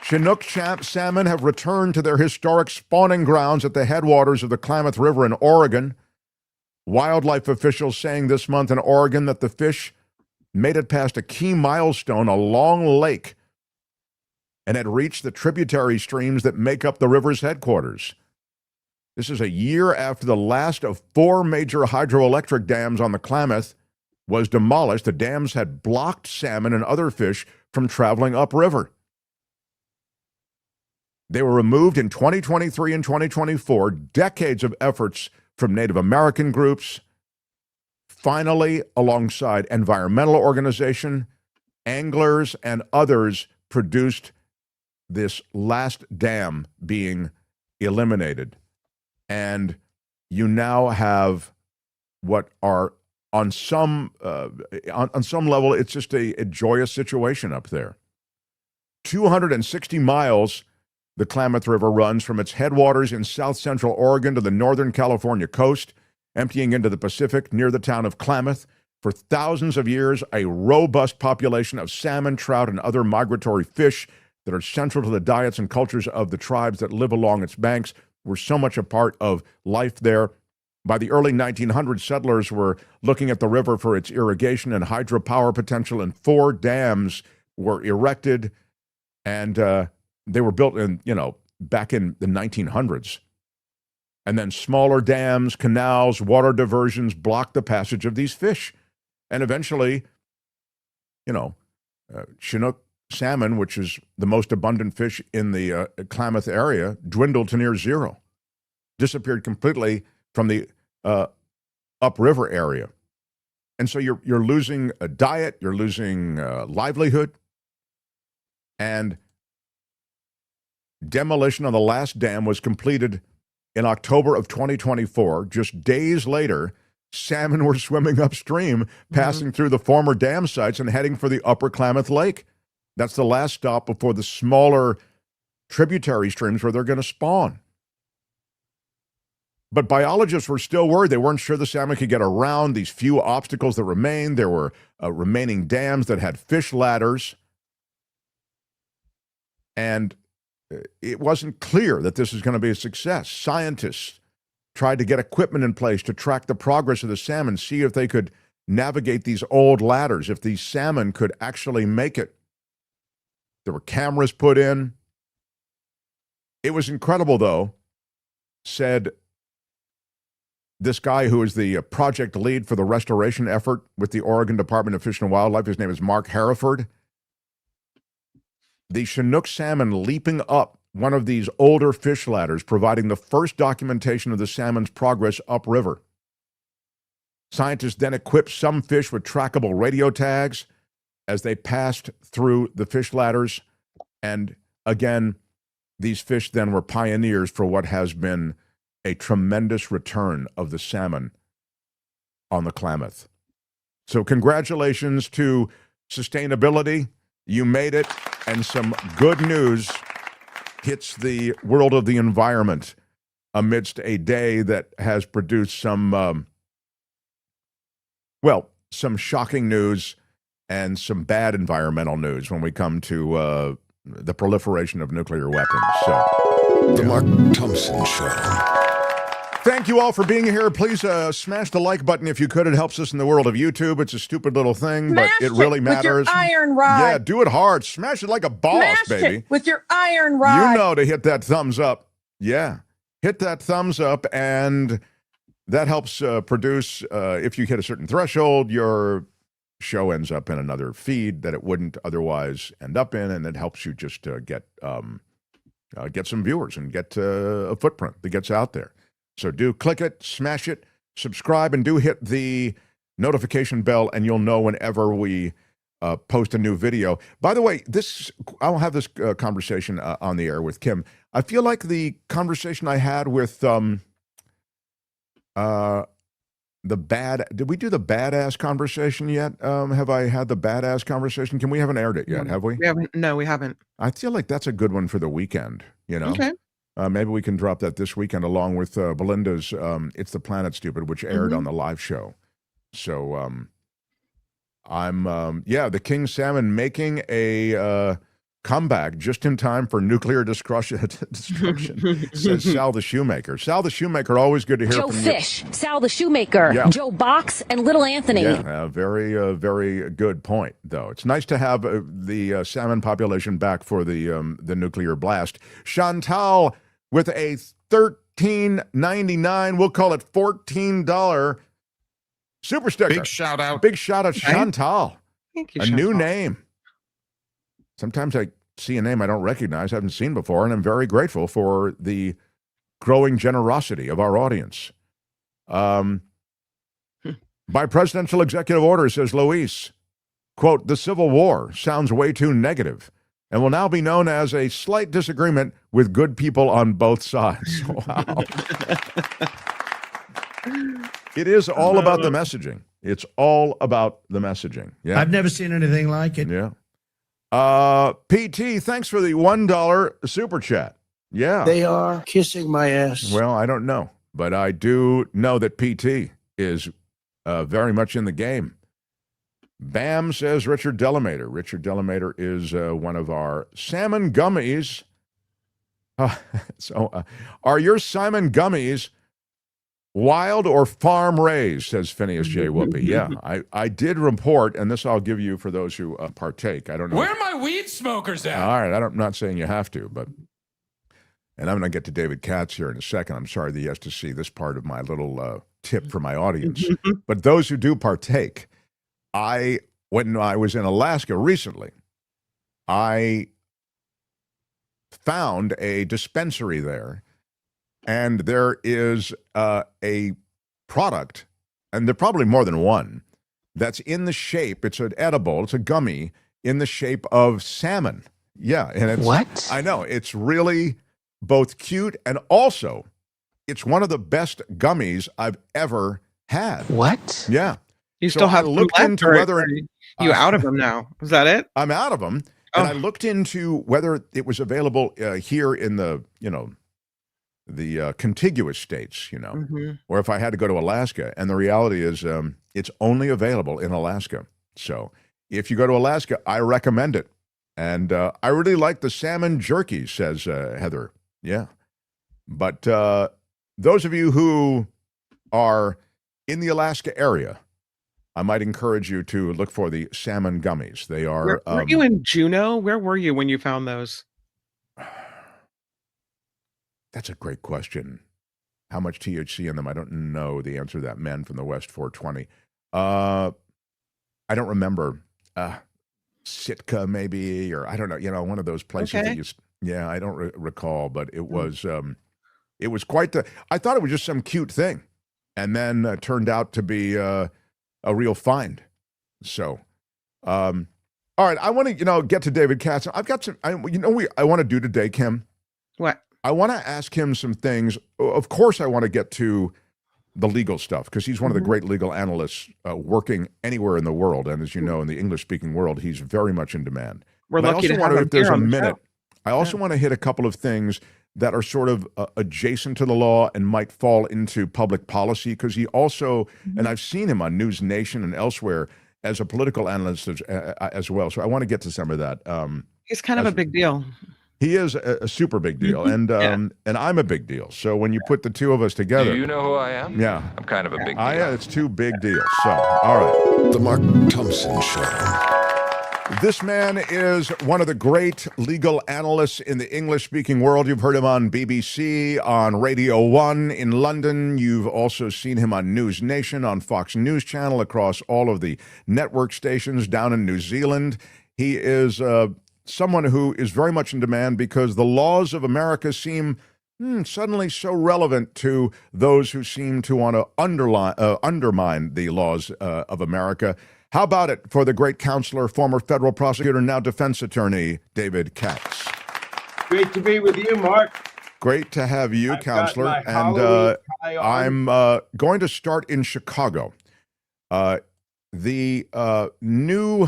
Chinook salmon have returned to their historic spawning grounds at the headwaters of the Klamath River in Oregon. Wildlife officials saying this month in Oregon that the fish made it past a key milestone, a long lake, and had reached the tributary streams that make up the river's headquarters. This is a year after the last of 4 major hydroelectric dams on the Klamath was demolished. The dams had blocked salmon and other fish from traveling upriver. They were removed in 2023 and 2024, decades of efforts from Native American groups. Finally, alongside environmental organization, anglers, and others, produced this last dam being eliminated. And you now have what are on some level, it's just a joyous situation up there. 260 miles the Klamath River runs from its headwaters in south central Oregon to the northern California coast, emptying into the Pacific near the town of Klamath. For thousands of years, a robust population of salmon, trout, and other migratory fish that are central to the diets and cultures of the tribes that live along its banks were so much a part of life there. By the early 1900s, settlers were looking at the river for its irrigation and hydropower potential, and 4 dams were erected, and they were built in, back in the 1900s. And then smaller dams, canals, water diversions blocked the passage of these fish. And eventually, Chinook salmon, which is the most abundant fish in the Klamath area, dwindled to near zero, disappeared completely from the upriver area. And so you're losing a diet, you're losing livelihood, and demolition of the last dam was completed in October of 2024. Just days later, salmon were swimming upstream, passing through the former dam sites and heading for the upper Klamath Lake. That's the last stop before the smaller tributary streams where they're going to spawn. But biologists were still worried. They weren't sure the salmon could get around these few obstacles that remained. There were remaining dams that had fish ladders. And it wasn't clear that this was going to be a success. Scientists tried to get equipment in place to track the progress of the salmon, see if they could navigate these old ladders, if these salmon could actually make it. There were cameras put in. It was incredible, though, said this guy who is the project lead for the restoration effort with the Oregon Department of Fish and Wildlife. His name is Mark Hereford. The Chinook salmon leaping up one of these older fish ladders, providing the first documentation of the salmon's progress upriver. Scientists then equipped some fish with trackable radio tags as they passed through the fish ladders. And again, these fish then were pioneers for what has been a tremendous return of the salmon on the Klamath. So congratulations to sustainability. You made it. And some good news hits the world of the environment amidst a day that has produced some shocking news and some bad environmental news when we come to the proliferation of nuclear weapons. So, The Mark Thompson Show. Thank you all for being here. Please smash the like button if you could. It helps us in the world of YouTube. It's a stupid little thing, but it really matters. With your iron rod. Yeah, do it hard. Smash it like a boss, Smash baby. it with your iron rod. You know to hit that thumbs up. Yeah, hit that thumbs up, and that helps produce. If you hit a certain threshold, your show ends up in another feed that it wouldn't otherwise end up in, and it helps you just get some viewers and get a footprint that gets out there. So do click it, smash it, subscribe, and do hit the notification bell, and you'll know whenever we post a new video. By the way, I'll have this conversation on the air with Kim. I feel like the conversation I had with Did we do the badass conversation yet? Have I had the badass conversation? We haven't aired it yet, have we? No, we haven't. I feel like that's a good one for the weekend, Okay. Maybe we can drop that this weekend along with Belinda's It's the Planet Stupid, which aired on the live show. So the King Salmon making a comeback just in time for nuclear destruction, says Sal the Shoemaker. Sal the Shoemaker, always good to hear Joe from Fish, Sal the Shoemaker, Joe Box, and Little Anthony. Yeah, very good point, though. It's nice to have the salmon population back for the nuclear blast. Chantal with a $13.99, we'll call it $14 super sticker. Big shout out. Big shout out, Chantal. Thank you, A Chantal. new name. Sometimes I see a name I don't recognize, haven't seen before, and I'm very grateful for the growing generosity of our audience. By presidential executive order, says Luis, quote, the Civil War sounds way too negative and will now be known as a slight disagreement with good people on both sides. Wow. It is all about the messaging. It's all about the messaging. Yeah. I've never seen anything like it. Yeah. PT, thanks for the $1 super chat. Yeah. They are kissing my ass. Well, I don't know, but I do know that PT is very much in the game. Bam, says Richard Delamater. Richard Delamater is one of our salmon gummies. Are your salmon gummies wild or farm raised, says Phineas J. Whoopi. Yeah, I did report, and this I'll give you for those who partake. I don't know. Where are my weed smokers at? All right, I'm not saying you have to, but, and I'm going to get to David Katz here in a second. I'm sorry that he has to see this part of my little tip for my audience. But those who do partake, when I was in Alaska recently, I found a dispensary there. And there is a product, and there are probably more than one, that's in the shape, it's an edible, it's a gummy, in the shape of salmon. Yeah. And it's, What? I know. It's really both cute and also it's one of the best gummies I've ever had. What? Yeah. You still have I looked some left, into or whether are you out of them now? Is that it? I'm out of them. And I looked into whether it was available here in the, the contiguous states, or if I had to go to Alaska. And the reality is it's only available in Alaska. So if you go to Alaska, I recommend it. And I really like the salmon jerky, says Heather. Yeah. But those of you who are in the Alaska area, I might encourage you to look for the salmon gummies. They are... Were you in Juneau? Where were you when you found those? That's a great question. How much THC in them? I don't know the answer to that. Men from the West 420. I don't remember. Sitka maybe, or I don't know. One of those places that you. Yeah, I don't recall, but it was quite the. I thought it was just some cute thing, and then turned out to be a real find. So, all right. I want to get to David Katz. I've got some. I want to do today, Kim. What? I want to ask him some things. Of course, I want to get to the legal stuff because he's one of the great legal analysts working anywhere in the world. And as you know, in the English-speaking world, he's very much in demand. We're lucky to have him here on the show. I also want to hit a couple of things that are sort of adjacent to the law and might fall into public policy because he also, and I've seen him on News Nation and elsewhere as a political analyst as well. So I want to get to some of that. He's kind of a big deal. He is a super big deal, and I'm a big deal. So when you put the two of us together, Do you know who I am? Yeah, I'm kind of a big deal. It's two big deals. So, all right. The Mark Thompson Show. This man is one of the great legal analysts in the English-speaking world. You've heard him on BBC, on Radio 1 in London. You've also seen him on News Nation, on Fox News Channel, across all of the network stations down in New Zealand. He is someone who is very much in demand because the laws of America seem suddenly so relevant to those who seem to want to undermine the laws of America. How about it for the great counselor, former federal prosecutor, now defense attorney, David Katz? Great to be with you, Mark. Great to have you, I've got Counselor. my And Halloween tie on. I'm going to start in Chicago. The new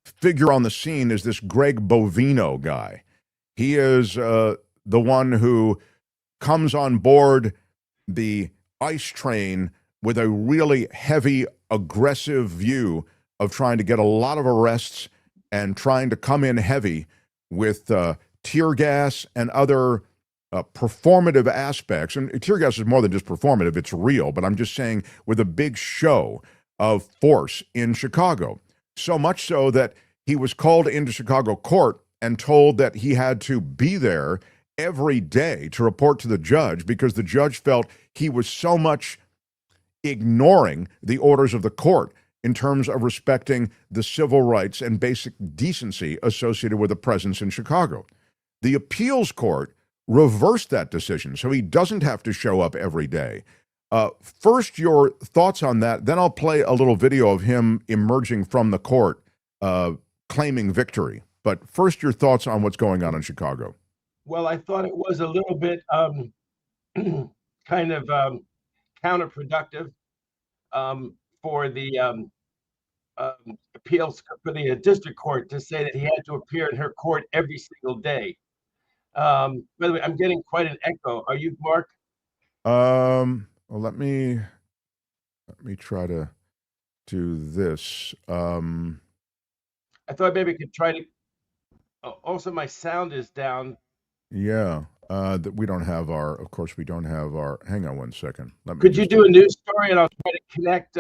figure on the scene is this Greg Bovino guy. He is the one who comes on board the ICE train with a really heavy, aggressive view of trying to get a lot of arrests and trying to come in heavy with tear gas and other performative aspects. And tear gas is more than just performative, it's real, but I'm just saying with a big show of force in Chicago. So much so that he was called into Chicago court and told that he had to be there every day to report to the judge because the judge felt he was so much ignoring the orders of the court in terms of respecting the civil rights and basic decency associated with a presence in Chicago. The appeals court reversed that decision, so he doesn't have to show up every day. First, your thoughts on that, then I'll play a little video of him emerging from the court, claiming victory. But first, your thoughts on what's going on in Chicago. Well, I thought it was a little bit kind of counterproductive for the appeals for the district court to say that he had to appear in her court every single day. By the way, I'm getting quite an echo. Are you, Mark? Well, let me try to do this. I thought maybe I could try to. Also, my sound is down. Yeah, that we don't have our. Of course, we don't have our. Hang on one second. Could you do a news story and I'll try to connect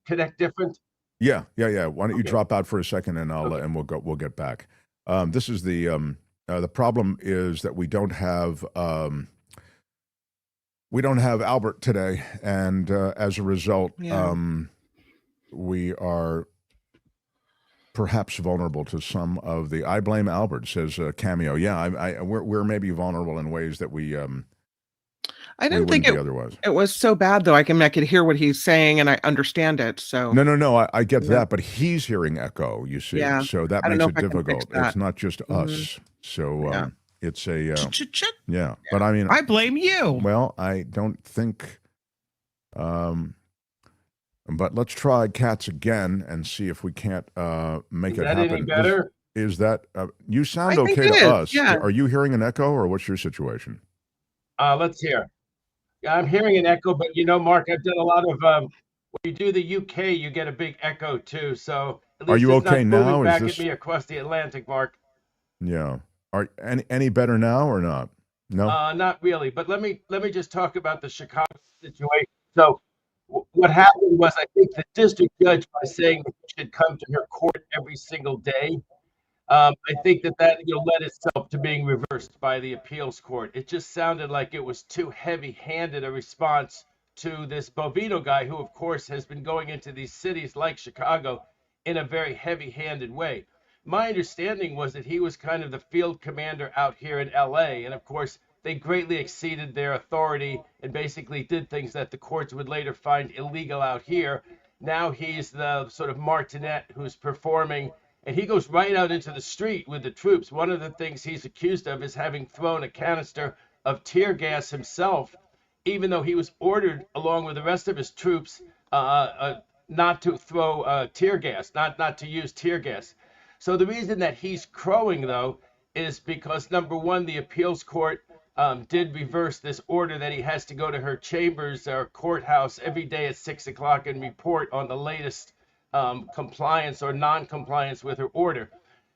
connect different? Yeah. Why don't you drop out for a second and we'll get back. This is the problem is that we don't have Albert today, and as a result, we are perhaps vulnerable to some of the. I blame Albert, says Cameo. Yeah, we're maybe vulnerable in ways that we. I didn't think it was so bad though. I could hear what he's saying and I understand it. So no, I get that, but he's hearing echo. You see, so that makes it difficult. It's not just us. So it's a yeah. But I mean, I blame you. Well, I don't think. But let's try Katz again and see if we can't make it happen. Any better? Is that you sound okay to us? Yeah. Are you hearing an echo, or what's your situation? Let's hear. Yeah, I'm hearing an echo, but you know, Mark, I've done a lot of. When you do the UK, you get a big echo too. So at least are you it's okay not now? moving back at me across the Atlantic, Mark. Yeah. Are any better now or not? No. Not really. But let me just talk about the Chicago situation. So what happened was, I think the district judge, by saying that he should come to her court every single day, I think that led itself to being reversed by the appeals court. It just sounded like it was too heavy-handed a response to this Bovino guy, who, of course, has been going into these cities like Chicago in a very heavy-handed way. My understanding was that he was kind of the field commander out here in LA, and of course, they greatly exceeded their authority and basically did things that the courts would later find illegal out here. Now he's the sort of martinet who's performing, and he goes right out into the street with the troops. One of the things he's accused of is having thrown a canister of tear gas himself, even though he was ordered, along with the rest of his troops, not to throw tear gas, not to use tear gas. So the reason that he's crowing, though, is because, number one, the appeals court did reverse this order that he has to go to her chambers or courthouse every day at 6 o'clock and report on the latest compliance or non-compliance with her order.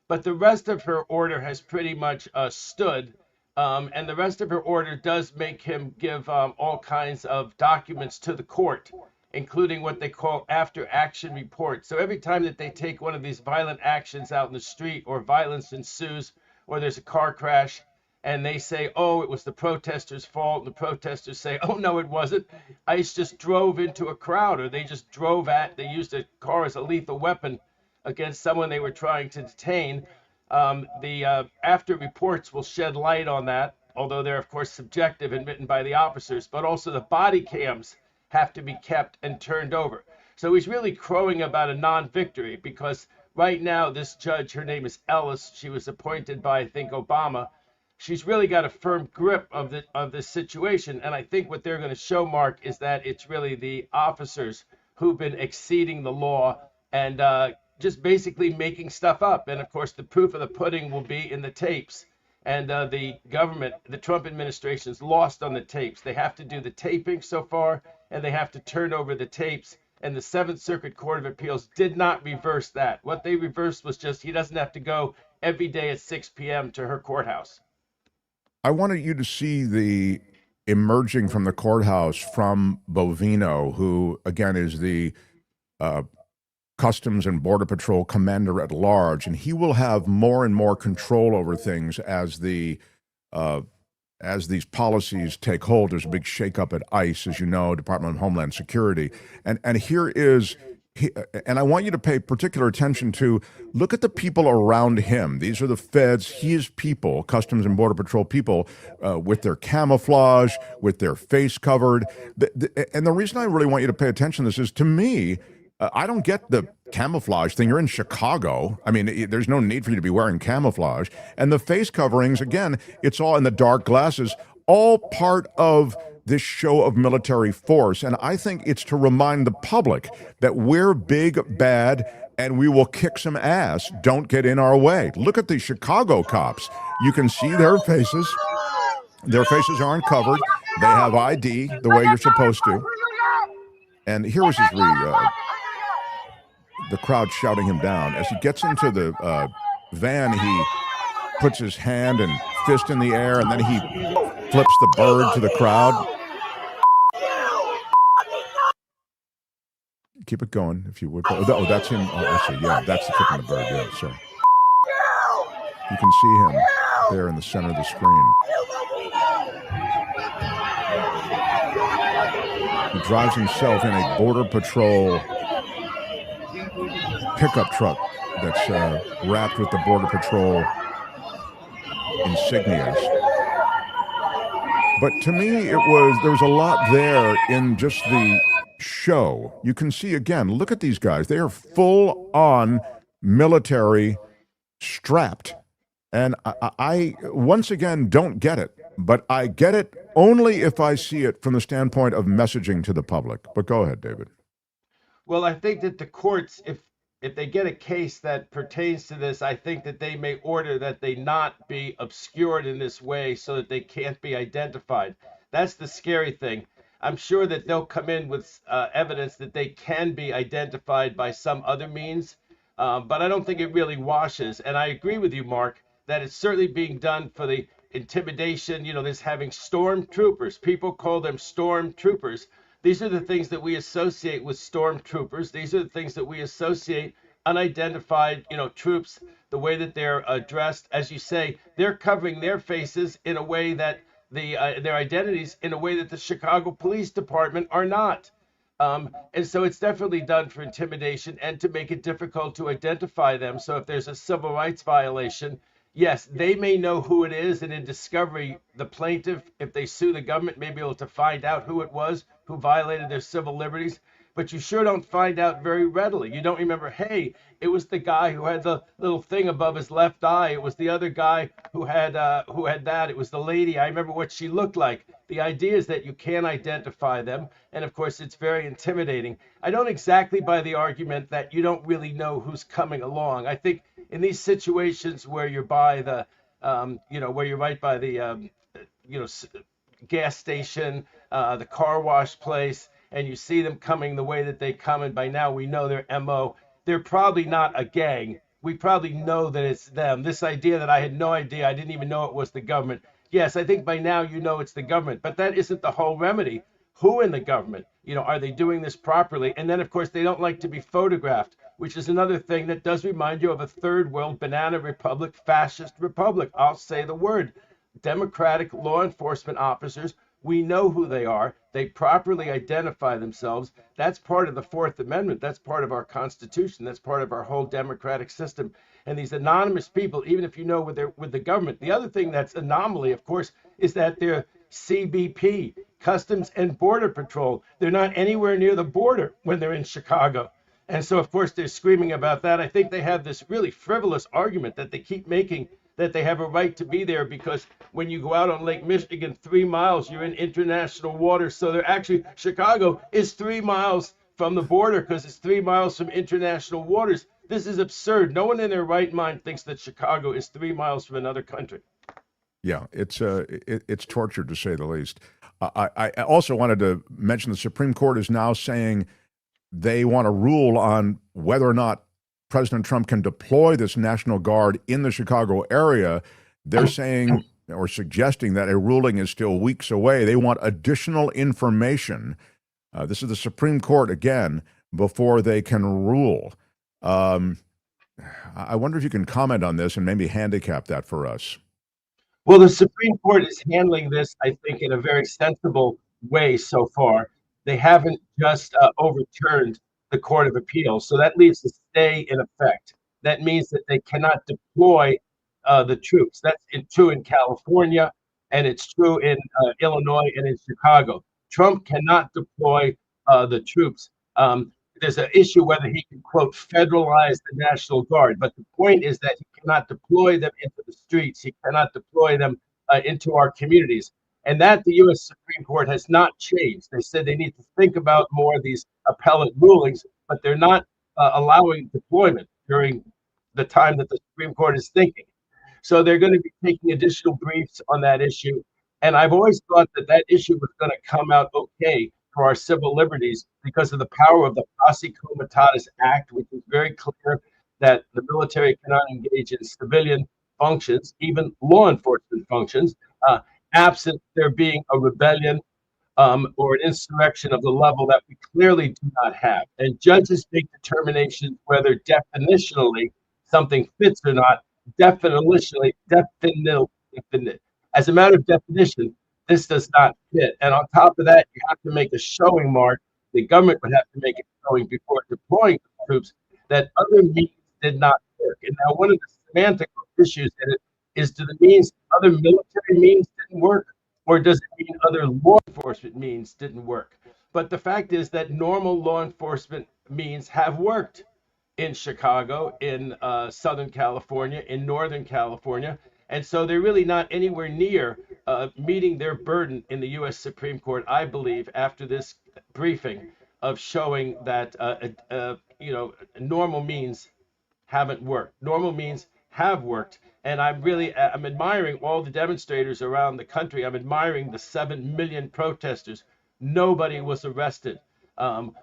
But the rest of her order has pretty much stood, and the rest of her order does make him give all kinds of documents to the court, including what they call after-action reports. So every time that they take one of these violent actions out in the street, or violence ensues, or there's a car crash, and they say, oh, it was the protesters' fault, and the protesters say, oh, no, it wasn't. ICE just drove into a crowd, or they used a car as a lethal weapon against someone they were trying to detain. The after reports will shed light on that, although they're, of course, subjective and written by the officers, but also the body cams have to be kept and turned over. So he's really crowing about a non-victory, because right now this judge, her name is Ellis, she was appointed by, I think, Obama. she's really got a firm grip of this situation. And I think what they're going to show, Mark, is that it's really the officers who've been exceeding the law and just basically making stuff up. And of course, the proof of the pudding will be in the tapes. And the government, the Trump administration's lost on the tapes. They have to do the taping so far, and they have to turn over the tapes. And the Seventh Circuit Court of Appeals did not reverse that. What they reversed was just he doesn't have to go every day at 6 p.m. to her courthouse. I wanted you to see the emerging from the courthouse from Bovino, who, again, is the Customs and Border Patrol commander at large, and he will have more and more control over things as these policies take hold. There's a big shakeup at ICE, as you know, Department of Homeland Security, and here is. And I want you to pay particular attention to, look at the people around him. These are the feds, his people, Customs and Border Patrol people, with their camouflage, with their face covered. And the reason I really want you to pay attention to this is, to me, I don't get the camouflage thing. You're in Chicago. I mean, there's no need for you to be wearing camouflage. And the face coverings, again, it's all in the dark glasses, all part of this show of military force. And I think it's to remind the public that we're big, bad, and we will kick some ass. Don't get in our way. Look at the Chicago cops. You can see their faces. Their faces aren't covered. They have ID the way you're supposed to. And here was his the crowd shouting him down. As he gets into the van, he puts his hand and fist in the air, and then he flips the bird to the crowd. Keep it going, if you would. Oh, that's him. Oh, I see. Yeah, that's the flipping the bird. Yeah, sorry. You can see him there in the center of the screen. He drives himself in a Border Patrol pickup truck that's wrapped with the Border Patrol insignias. But to me, there was a lot there in just the show. You can see, again, look at these guys. They are full on military strapped. And I once again don't get it, but I get it only if I see it from the standpoint of messaging to the public. But go ahead, David. Well, I think that the courts, if they get a case that pertains to this, I think that they may order that they not be obscured in this way so that they can't be identified. That's the scary thing. I'm sure that they'll come in with evidence that they can be identified by some other means, but I don't think it really washes. And I agree with you, Mark, that it's certainly being done for the intimidation. You know, there's having stormtroopers. People call them stormtroopers. These are the things that we associate with stormtroopers. These are the things that we associate unidentified, troops, the way that they're dressed. As you say, they're covering their faces in a way that their identities in a way that the Chicago Police Department are not. And so it's definitely done for intimidation and to make it difficult to identify them. So if there's a civil rights violation, yes, they may know who it is. And in discovery, the plaintiff, if they sue the government, may be able to find out who it was who violated their civil liberties. But you sure don't find out very readily. You don't remember, hey, it was the guy who had the little thing above his left eye. It was the other guy who had that. It was the lady. I remember what she looked like. The idea is that you can't identify them. And of course, it's very intimidating. I don't exactly buy the argument that you don't really know who's coming along. I think in these situations where you're by the, where you're right by the, gas station, the car wash place, and you see them coming the way that they come, and by now we know their MO. They're probably not a gang. We probably know that it's them. This idea that I had no idea, I didn't even know it was the government. Yes, I think by now you know it's the government, but that isn't the whole remedy. Who in the government? Are they doing this properly? And then, of course, they don't like to be photographed, which is another thing that does remind you of a third world banana republic, fascist republic. I'll say the word. Democratic law enforcement officers, we know who they are. They properly identify themselves. That's part of the Fourth Amendment. That's part of our Constitution. That's part of our whole democratic system. And these anonymous people, even if you know with the government, the other thing that's anomaly, of course, is that they're CBP, Customs and Border Patrol. They're not anywhere near the border when they're in Chicago. And so, of course, they're screaming about that. I think they have this really frivolous argument that they keep making that they have a right to be there because when you go out on Lake Michigan, 3 miles, you're in international waters. So they're actually, Chicago is 3 miles from the border because it's 3 miles from international waters. This is absurd. No one in their right mind thinks that Chicago is 3 miles from another country. Yeah, it's torture to say the least. I also wanted to mention the Supreme Court is now saying they want to rule on whether or not President Trump can deploy this National Guard in the Chicago area. They're saying or suggesting that a ruling is still weeks away. They want additional information. This is the Supreme Court again before they can rule. I wonder if you can comment on this and maybe handicap that for us. Well, the Supreme Court is handling this, I think, in a very sensible way so far. They haven't just overturned the Court of Appeals. So that leaves the stay in effect. That means that they cannot deploy the troops. That's true in California, and it's true in Illinois and in Chicago. Trump cannot deploy the troops. There's an issue whether he can, quote, federalize the National Guard. But the point is that he cannot deploy them into the streets. He cannot deploy them into our communities. And that the U.S. Supreme Court has not changed. They said they need to think about more of these appellate rulings, but they're not allowing deployment during the time that the Supreme Court is thinking. So they're going to be taking additional briefs on that issue. And I've always thought that that issue was going to come out okay for our civil liberties because of the power of the Posse Comitatus Act, which is very clear that the military cannot engage in civilian functions, even law enforcement functions, absent there being a rebellion or an insurrection of the level that we clearly do not have. And judges make determinations whether definitionally something fits or not, definitionally, definite. As a matter of definition, this does not fit. And on top of that, you have to make a showing, Mark. The government would have to make a showing before deploying troops that other means did not work. And now one of the semantic issues in it is, do the means, other military means didn't work, or does it mean other law enforcement means didn't work? But the fact is that normal law enforcement means have worked in Chicago, in Southern California, in Northern California. And so they're really not anywhere near meeting their burden in the U.S. Supreme Court, I believe, after this briefing of showing that, normal means haven't worked. Normal means have worked. And I'm admiring all the demonstrators around the country. I'm admiring the 7 million protesters. Nobody was arrested,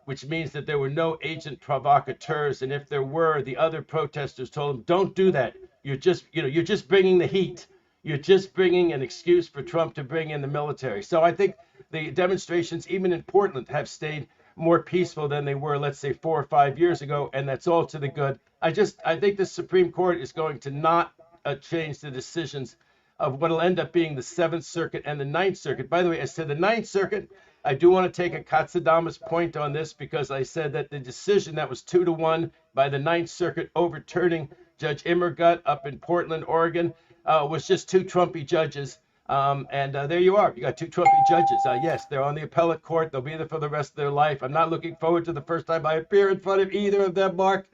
which means that there were no agent provocateurs. And if there were, the other protesters told them, don't do that. You're just bringing the heat. You're just bringing an excuse for Trump to bring in the military. So I think the demonstrations, even in Portland, have stayed more peaceful than they were, let's say, 4 or 5 years ago. And that's all to the good. I think the Supreme Court is going to not change the decisions of what will end up being the 7th Circuit and the 9th Circuit. By the way, I said the 9th Circuit. I do want to take a Katsudama's point on this because I said that the decision that was 2-1 by the 9th Circuit overturning Judge Immergut up in Portland, Oregon, was just 2 Trumpy judges. And there you are. You got 2 Trumpy judges. Yes, they're on the appellate court. They'll be there for the rest of their life. I'm not looking forward to the first time I appear in front of either of them, Mark.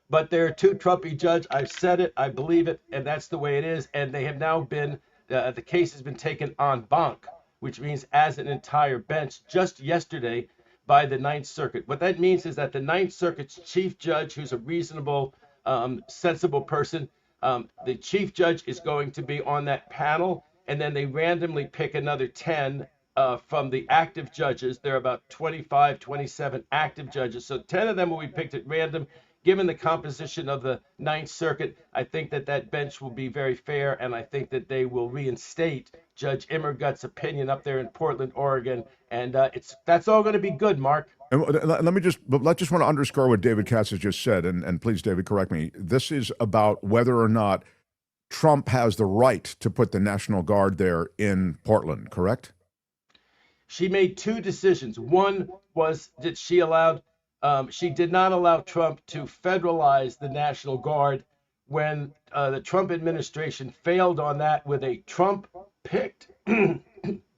But they're 2 Trumpy judges. I've said it. I believe it. And that's the way it is. And they have now been, the case has been taken en banc, which means as an entire bench just yesterday by the 9th Circuit. What that means is that the 9th Circuit's chief judge, who's a reasonable, sensible person, the chief judge is going to be on that panel. And then they randomly pick another 10 from the active judges. There are about 25, 27 active judges. So 10 of them will be picked at random. Given the composition of the 9th Circuit, I think that bench will be very fair, and I think that they will reinstate Judge Immergut's opinion up there in Portland, Oregon, and that's all going to be good, Mark. And I just want to underscore what David Katz has just said, and please, David, correct me. This is about whether or not Trump has the right to put the National Guard there in Portland, correct? She made 2 decisions. One was that she did not allow Trump to federalize the National Guard when the Trump administration failed on that with a Trump-picked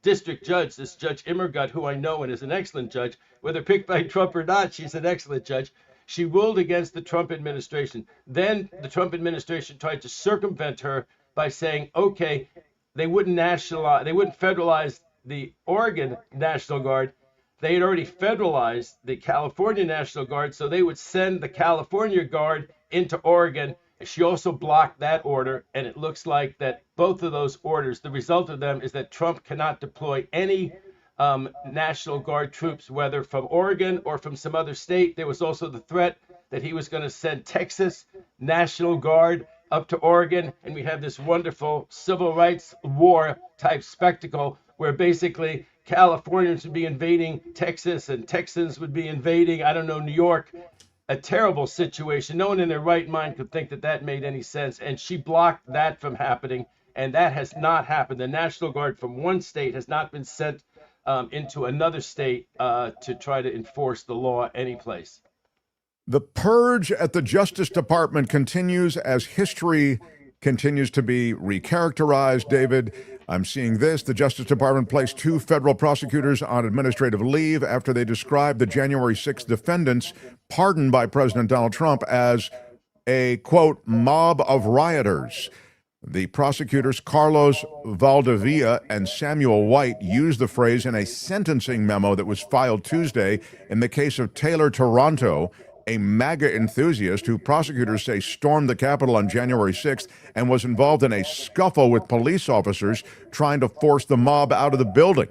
district judge, this Judge Immergut, who I know and is an excellent judge. Whether picked by Trump or not, she's an excellent judge. She ruled against the Trump administration. Then the Trump administration tried to circumvent her by saying, okay, they wouldn't federalize the Oregon National Guard. They had already federalized the California National Guard, so they would send the California Guard into Oregon. She also blocked that order, and it looks like that both of those orders, the result of them is that Trump cannot deploy any National Guard troops, whether from Oregon or from some other state. There was also the threat that he was going to send Texas National Guard up to Oregon, and we have this wonderful civil rights war type spectacle where basically Californians would be invading Texas and Texans would be invading, I don't know, New York. A terrible situation. No one in their right mind could think that that made any sense, and she blocked that from happening, and that has not happened. The National Guard from one state has not been sent into another state to try to enforce the law anyplace. The purge at the Justice Department continues as history continues to be recharacterized. David, I'm seeing this. The Justice Department placed 2 federal prosecutors on administrative leave after they described the January 6th defendants pardoned by President Donald Trump as a, quote, mob of rioters. The prosecutors Carlos Valdivia and Samuel White used the phrase in a sentencing memo that was filed Tuesday in the case of Taylor Toronto, a MAGA enthusiast who prosecutors say stormed the Capitol on January 6th and was involved in a scuffle with police officers trying to force the mob out of the building.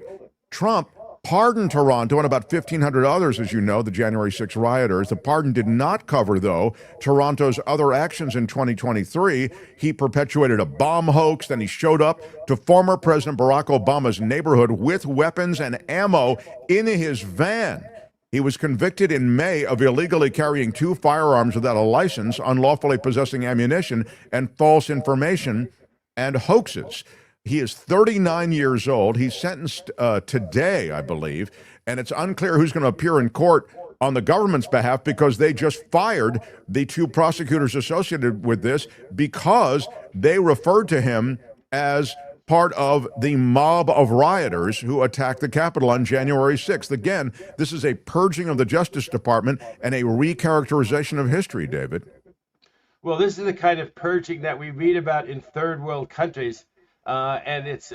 Trump pardoned Toronto and about 1,500 others, as you know, the January 6th rioters. The pardon did not cover, though, Toronto's other actions in 2023. He perpetuated a bomb hoax, then he showed up to former President Barack Obama's neighborhood with weapons and ammo in his van. He was convicted in May of illegally carrying 2 firearms without a license, unlawfully possessing ammunition, and false information and hoaxes. He is 39 years old. He's sentenced today, I believe, and it's unclear who's going to appear in court on the government's behalf because they just fired the 2 prosecutors associated with this because they referred to him as part of the mob of rioters who attacked the Capitol on January 6th. Again, this is a purging of the Justice Department and a recharacterization of history, David. Well, this is the kind of purging that we read about in third world countries. And it's,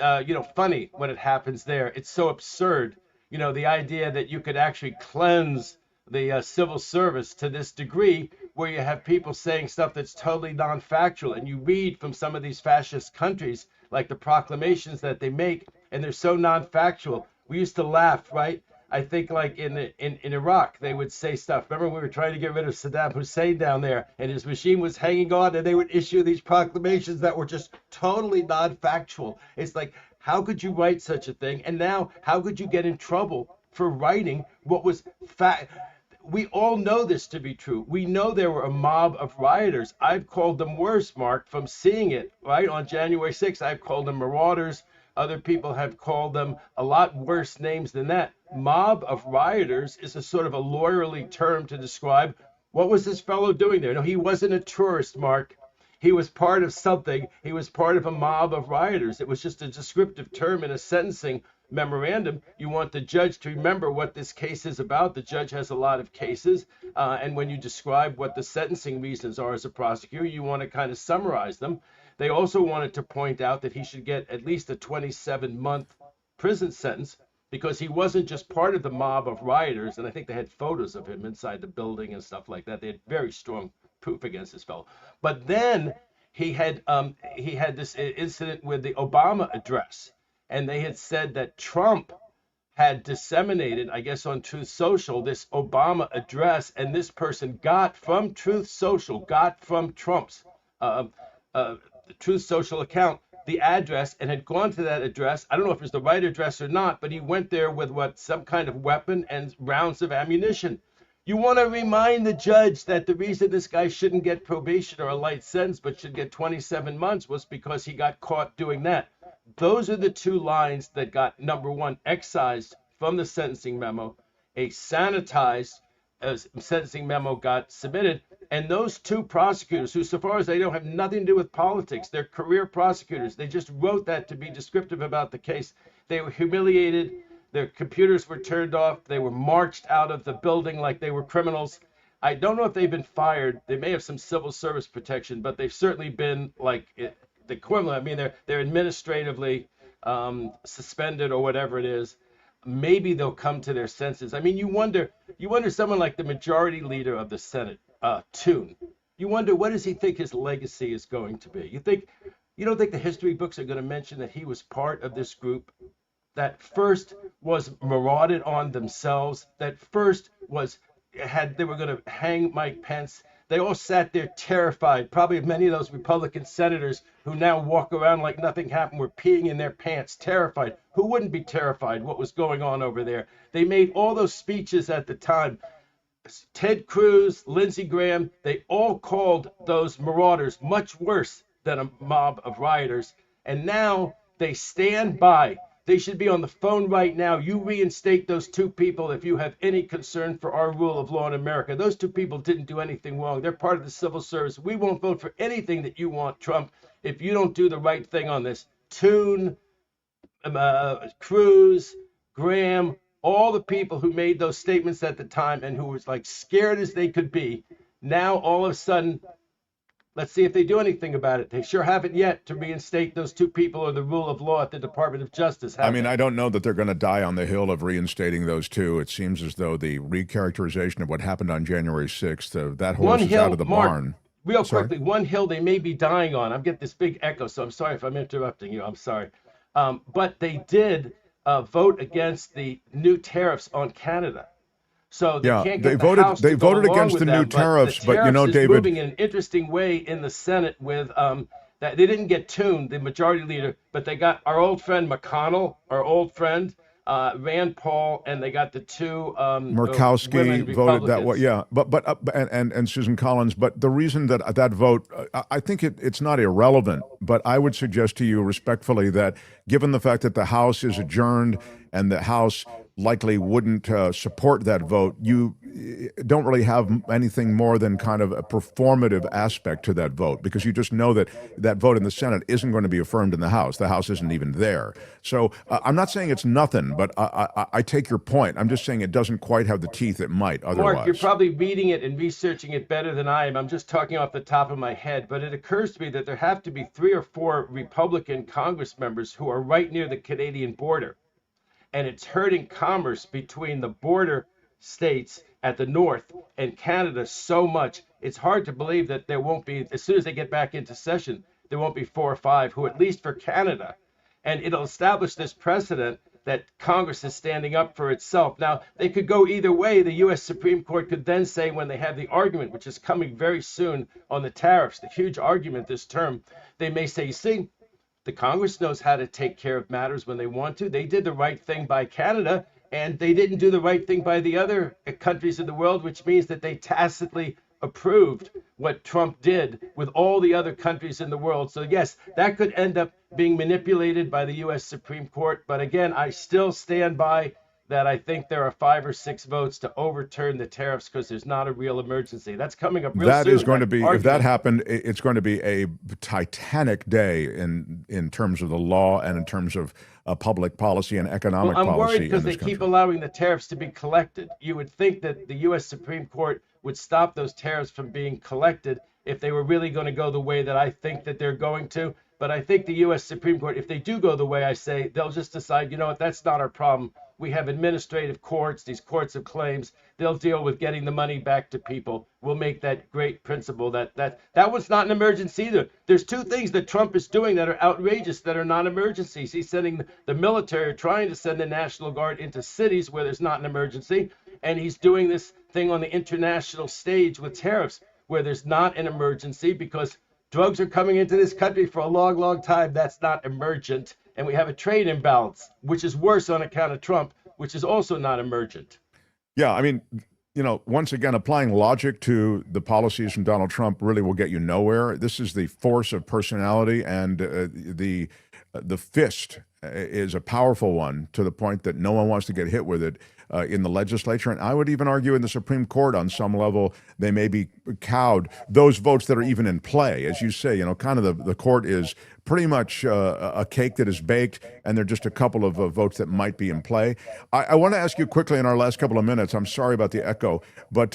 funny when it happens there. It's so absurd. The idea that you could actually cleanse the civil service to this degree where you have people saying stuff that's totally non-factual. And you read from some of these fascist countries, like the proclamations that they make, and they're so non-factual. We used to laugh, right? I think like in Iraq, they would say stuff. Remember we were trying to get rid of Saddam Hussein down there, and his regime was hanging on, and they would issue these proclamations that were just totally non-factual. It's like, how could you write such a thing? And now, how could you get in trouble for writing what was fact? We all know this to be true. We know there were a mob of rioters. I've called them worse, Mark, from seeing it, right? On January 6th, I've called them marauders. Other people have called them a lot worse names than that. Mob of rioters is a sort of a lawyerly term to describe what was this fellow doing there. No, he wasn't a tourist, Mark. He was part of something. He was part of a mob of rioters. It was just a descriptive term in a sentencing memorandum. You want the judge to remember what this case is about. The judge has a lot of cases, and when you describe what the sentencing reasons are as a prosecutor, you want to kind of summarize them. They also wanted to point out that he should get at least a 27-month prison sentence because he wasn't just part of the mob of rioters, and I think they had photos of him inside the building and stuff like that. They had very strong proof against this fellow. But then he had this incident with the Obama address. And they had said that Trump had disseminated, I guess, on Truth Social, this Obama address, and this person got from Truth Social, got from Trump's Truth Social account, the address, and had gone to that address. I don't know if it was the right address or not, but he went there with some kind of weapon and rounds of ammunition. You want to remind the judge that the reason this guy shouldn't get probation or a light sentence, but should get 27 months was because he got caught doing that. Those are the 2 lines that got, number 1, excised from the sentencing memo. A sanitized sentencing memo got submitted. And those 2 prosecutors, who so far as they know have nothing to do with politics, they're career prosecutors. They just wrote that to be descriptive about the case. They were humiliated. Their computers were turned off. They were marched out of the building like they were criminals. I don't know if they've been fired. They may have some civil service protection, but they've certainly been the equivalent. I mean, they're administratively suspended or whatever it is. Maybe they'll come to their senses. I mean, you wonder someone like the majority leader of the Senate, Toon. You wonder, what does he think his legacy is going to be? You don't think the history books are going to mention that he was part of this group that first was marauded on themselves, that first they were going to hang Mike Pence. They all sat there terrified. Probably many of those Republican senators who now walk around like nothing happened were peeing in their pants, terrified. Who wouldn't be terrified what was going on over there? They made all those speeches at the time. Ted Cruz, Lindsey Graham, they all called those marauders much worse than a mob of rioters. And now they stand by. They should be on the phone right now. You reinstate those two people if you have any concern for our rule of law in America. Those two people didn't do anything wrong. They're part of the civil service. We won't vote for anything that you want, Trump, if you don't do the right thing on this. Toon, Cruz, Graham, all the people who made those statements at the time and who was like scared as they could be. Now, all of a sudden, let's see if they do anything about it. They sure haven't yet to reinstate those two people or the rule of law at the Department of Justice. I mean, I don't know that they're going to die on the hill of reinstating those two. It seems as though the recharacterization of what happened on January 6th, that horse is out of the barn. Real quickly, one hill they may be dying on. I'm getting this big echo, so I'm sorry if I'm interrupting you. I'm sorry. But they did vote against the new tariffs on Canada. So they can't get the House to go along against with the them, new tariffs, but you know, is David, moving in an interesting way in the Senate with that they didn't get Toon, the majority leader, but they got our old friend McConnell, our old friend Rand Paul, and they got the two Murkowski voted that way. Yeah, but and Susan Collins. But the reason that vote, I think it's not irrelevant. But I would suggest to you respectfully that given the fact that the House is adjourned and the House likely wouldn't support that vote, you don't really have anything more than kind of a performative aspect to that vote, because you just know that that vote in the Senate isn't going to be affirmed in the House. The House isn't even there. So I'm not saying it's nothing, but I take your point. I'm just saying it doesn't quite have the teeth it might otherwise. Mark, you're probably reading it and researching it better than I am. I'm just talking off the top of my head, but it occurs to me that there have to be 3 or 4 Republican Congress members who are right near the Canadian border. And it's hurting commerce between the border states at the north and Canada so much. It's hard to believe that there won't be, as soon as they get back into session, there won't be 4 or 5 who, at least for Canada. And it'll establish this precedent that Congress is standing up for itself. Now, they could go either way. The U.S. Supreme Court could then say, when they have the argument, which is coming very soon on the tariffs, the huge argument this term, they may say, you see, the Congress knows how to take care of matters when they want to. They did the right thing by Canada, and they didn't do the right thing by the other countries in the world, which means that they tacitly approved what Trump did with all the other countries in the world. So yes, that could end up being manipulated by the U.S. Supreme Court. But again, I still stand by that. I think there are 5 or 6 votes to overturn the tariffs because there's not a real emergency. That's coming up real soon. That is going to be, if that happened, it's going to be a titanic day in terms of the law and in terms of public policy and economic policy. I'm worried because they keep allowing the tariffs to be collected. You would think that the U.S. Supreme Court would stop those tariffs from being collected if they were really going to go the way that I think that they're going to. But I think the U.S. Supreme Court, if they do go the way I say, they'll just decide, you know what, that's not our problem. We have administrative courts, these courts of claims. They'll deal with getting the money back to people. We'll make that great principle that was not an emergency either. There's 2 things that Trump is doing that are outrageous, that are non-emergencies. He's sending the military, trying to send the National Guard into cities where there's not an emergency. And he's doing this thing on the international stage with tariffs where there's not an emergency because drugs are coming into this country for a long, long time. That's not emergent. And we have a trade imbalance, which is worse on account of Trump, which is also not emergent. Yeah, I mean, you know, once again, applying logic to the policies from Donald Trump really will get you nowhere. This is the force of personality, and the fist is a powerful one to the point that no one wants to get hit with it in the legislature. And I would even argue in the Supreme Court on some level, they may be cowed. Those votes that are even in play, as you say, you know, kind of the court is pretty much a cake that is baked, and there are just a couple of votes that might be in play. I want to ask you quickly in our last couple of minutes, I'm sorry about the echo, but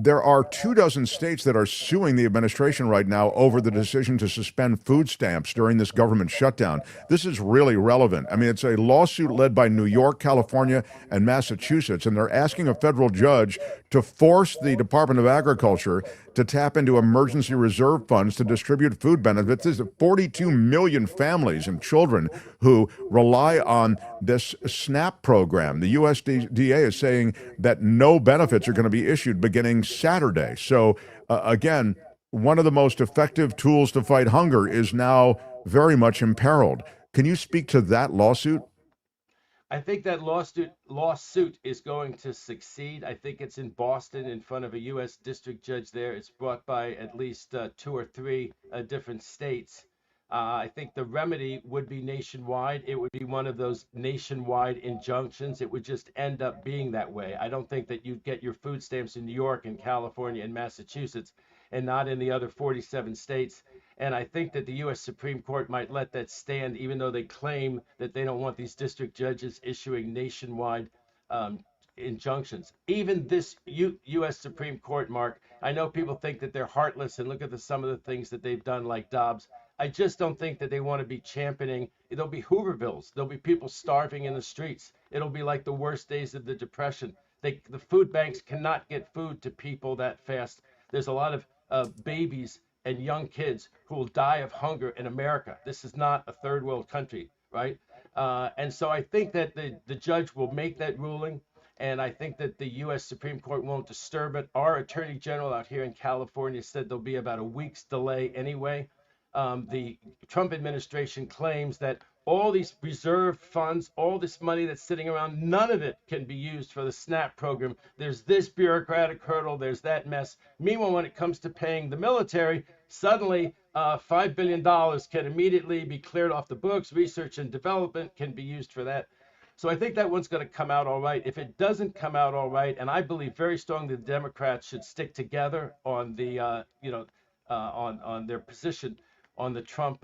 there are 24 states that are suing the administration right now over the decision to suspend food stamps during this government shutdown. This is really relevant. I mean, it's a lawsuit led by New York, California, and Massachusetts, and they're asking a federal judge to force the Department of Agriculture to tap into emergency reserve funds to distribute food benefits. There's 42 million families and children who rely on this SNAP program. The USDA is saying that no benefits are going to be issued beginning Saturday. So again, one of the most effective tools to fight hunger is now very much imperiled. Can you speak to that lawsuit? I think that lawsuit is going to succeed. I think it's in Boston in front of a U.S. district judge there. It's brought by at least 2 or 3 different states. I think the remedy would be nationwide. It would be one of those nationwide injunctions. It would just end up being that way. I don't think that you'd get your food stamps in New York and California and Massachusetts and not in the other 47 states. And I think that the U.S. Supreme Court might let that stand, even though they claim that they don't want these district judges issuing nationwide injunctions. Even this U.S. Supreme Court, Mark, I know people think that they're heartless and look at some of the things that they've done, like Dobbs. I just don't think that they want to be championing. There'll be Hoovervilles. There'll be people starving in the streets. It'll be like the worst days of the Depression. The food banks cannot get food to people that fast. There's a lot of babies and young kids who will die of hunger in America. This is not a third world country, right? And so I think that the judge will make that ruling, and I think that the U.S. Supreme Court won't disturb it. Our Attorney General out here in California said there'll be about a week's delay anyway. The Trump administration claims that all these reserve funds, all this money that's sitting around, none of it can be used for the SNAP program. There's this bureaucratic hurdle, there's that mess. Meanwhile, when it comes to paying the military, suddenly $5 billion can immediately be cleared off the books. Research and development can be used for that. So I think that one's going to come out all right. If it doesn't come out all right, and I believe very strongly the Democrats should stick together on the, on their position on the Trump,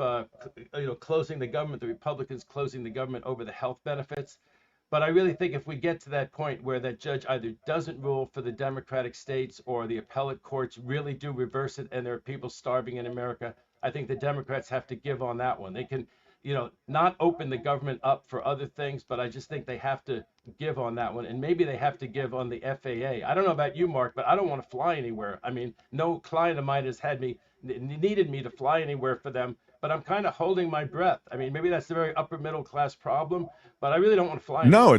closing the government, the Republicans closing the government over the health benefits. But I really think if we get to that point where that judge either doesn't rule for the Democratic states or the appellate courts really do reverse it and there are people starving in America, I think the Democrats have to give on that one. They can, not open the government up for other things, but I just think they have to give on that one. And maybe they have to give on the FAA. I don't know about you, Mark, but I don't want to fly anywhere. I mean, no client of mine has needed me to fly anywhere for them, but I'm kind of holding my breath. I mean, maybe that's a very upper middle class problem, but I really don't want to fly anywhere. No,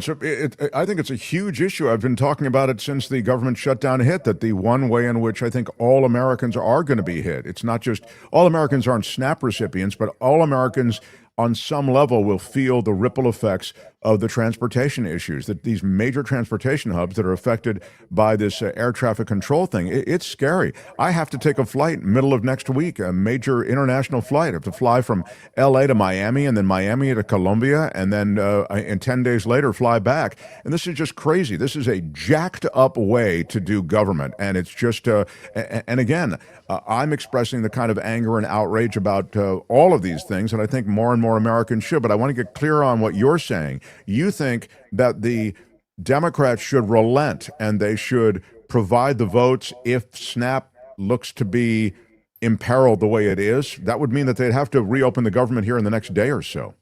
I think it's a huge issue. I've been talking about it since the government shutdown hit, that the one way in which I think all Americans are going to be hit, it's not just all Americans aren't SNAP recipients, but all Americans on some level will feel the ripple effects of the transportation issues, that these major transportation hubs that are affected by this air traffic control thing. It's scary. I have to take a flight middle of next week, a major international flight. I have to fly from LA to Miami and then Miami to Colombia and then and 10 days later fly back. And this is just crazy. This is a jacked up way to do government. And it's just, and again, I'm expressing the kind of anger and outrage about all of these things, and I think more and more Americans should. But I want to get clear on what you're saying. You think that the Democrats should relent and they should provide the votes if SNAP looks to be imperiled the way it is? That would mean that they'd have to reopen the government here in the next day or so.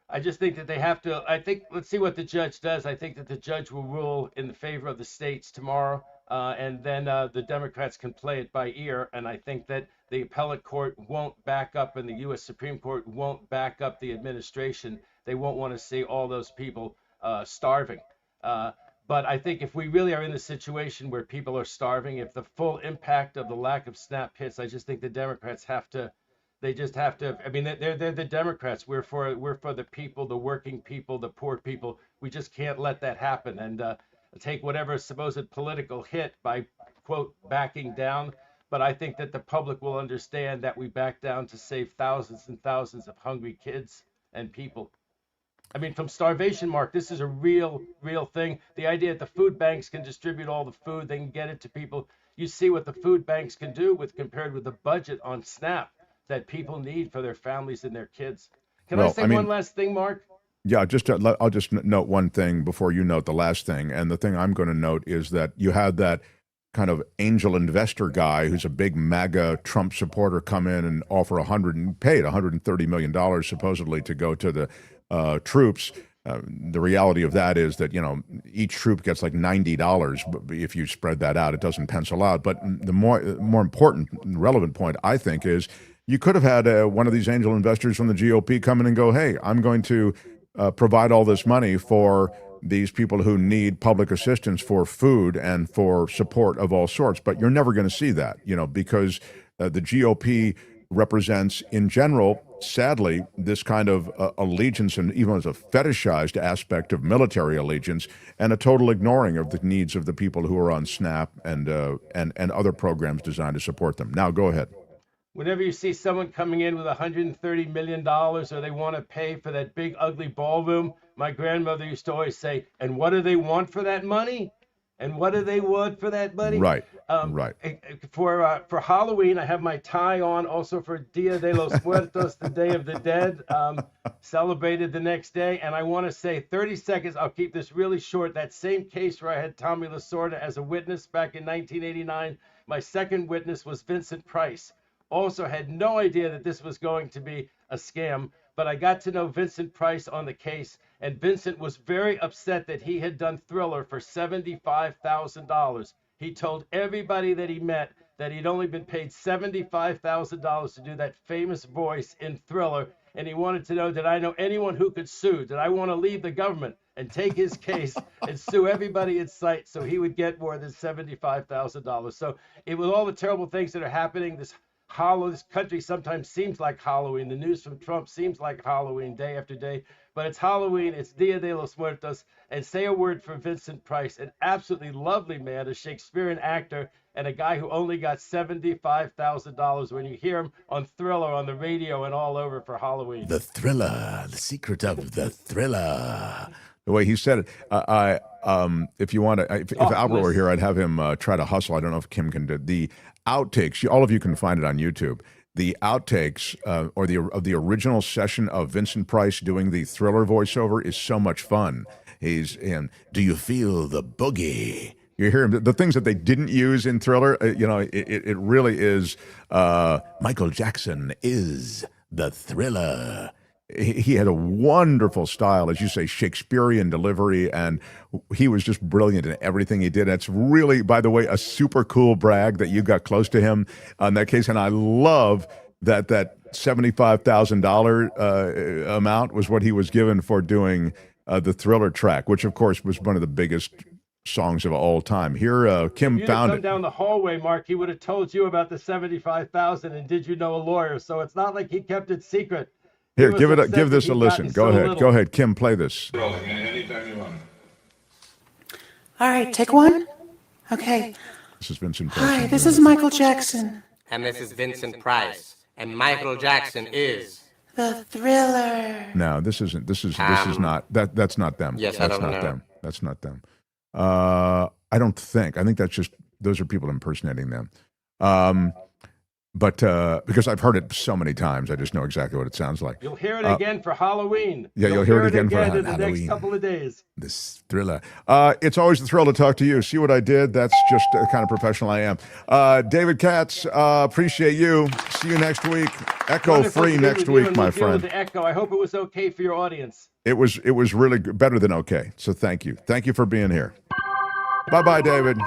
I just think that they have to. Let's see what the judge does. I think that the judge will rule in the favor of the states tomorrow. And then the Democrats can play it by ear. And I think that the appellate court won't back up and the U.S. Supreme Court won't back up the administration. They won't want to see all those people starving. But I think if we really are in a situation where people are starving, if the full impact of the lack of SNAP hits, I just think the Democrats have to. They just have to. I mean, they're the Democrats. We're for the people, the working people, the poor people. We just can't let that happen. And take whatever supposed political hit by, quote, backing down. But I think that the public will understand that we back down to save thousands and thousands of hungry kids and people. I mean, from starvation, Mark, this is a real thing. The idea that the food banks can distribute all the food, they can get it to people. You see what the food banks can do compared with the budget on SNAP that people need for their families and their kids. Can I say one last thing, Mark? Yeah, I'll just note one thing before you note the last thing. And the thing I'm going to note is that you had that kind of angel investor guy who's a big MAGA Trump supporter come in and offer paid $130 million supposedly to go to the troops. The reality of that is that, each troop gets like $90, but if you spread that out, it doesn't pencil out. But the more important, relevant point, I think, is you could have had one of these angel investors from the GOP come in and go, hey, I'm going to provide all this money for these people who need public assistance for food and for support of all sorts. But you're never going to see that, because the GOP represents, in general, sadly, this kind of allegiance, and even as a fetishized aspect of military allegiance, and a total ignoring of the needs of the people who are on SNAP and other programs designed to support them. Now, go ahead. Whenever you see someone coming in with $130 million, or they want to pay for that big, ugly ballroom, my grandmother used to always say, and what do they want for that money? And what do they want for that money? Right, right. For Halloween, I have my tie on. Also for Dia de los Muertos, the Day of the Dead, celebrated the next day. And I want to say 30 seconds, I'll keep this really short. That same case where I had Tommy Lasorda as a witness back in 1989, my second witness was Vincent Price. Also had no idea that this was going to be a scam, but I got to know Vincent Price on the case, and Vincent was very upset that he had done Thriller for $75,000. He told everybody that he met that he'd only been paid $75,000 to do that famous voice in Thriller, and he wanted to know, did I know anyone who could sue? Did I want to leave the government and take his case and sue everybody in sight so he would get more than $75,000? So with all the terrible things that are happening, this country sometimes seems like Halloween. The news from Trump seems like Halloween day after day, but it's Halloween. It's Dia de los Muertos. And say a word for Vincent Price, an absolutely lovely man, a Shakespearean actor, and a guy who only got $75,000 when you hear him on Thriller, on the radio, and all over for Halloween. The Thriller, the secret of the Thriller. The way he said it, if you want to, if Albert were here, I'd have him try to hustle. I don't know if Kim can do the outtakes. All of you can find it on YouTube. The outtakes of the original session of Vincent Price doing the Thriller voiceover is so much fun. He's in, do you feel the boogie? You hear him, the things that they didn't use in Thriller, it really is, Michael Jackson is the Thriller. He had a wonderful style, as you say, Shakespearean delivery, and he was just brilliant in everything he did. That's really, by the way, a super cool brag that you got close to him on that case. And I love that $75,000 amount was what he was given for doing the Thriller track, which, of course, was one of the biggest songs of all time. Here, Kim found it. Down the hallway, Mark, he would have told you about the $75,000 and did you know a lawyer? So it's not like he kept it secret. Here, give this a listen. Go ahead, Kim, play this. Anytime you want. All right, take one. Okay. This is Vincent Price. Hi, this is Michael Jackson. And this is Vincent Price. And Michael Jackson is the Thriller. No, this isn't. This is not. That's not them. Yes, that's not them. That's not them. I don't think. I think that's just those are people impersonating them. But because I've heard it so many times, I just know exactly what it sounds like. You'll hear it again for Halloween. Yeah, you'll hear it again for in Halloween. The next couple of days. This Thriller. It's always a thrill to talk to you. See what I did? That's just the kind of professional I am. David Katz, appreciate you. See you next week. Echo free next week, my friend. The echo. I hope it was okay for your audience. It was really better than okay. So thank you. Thank you for being here. Bye-bye, David.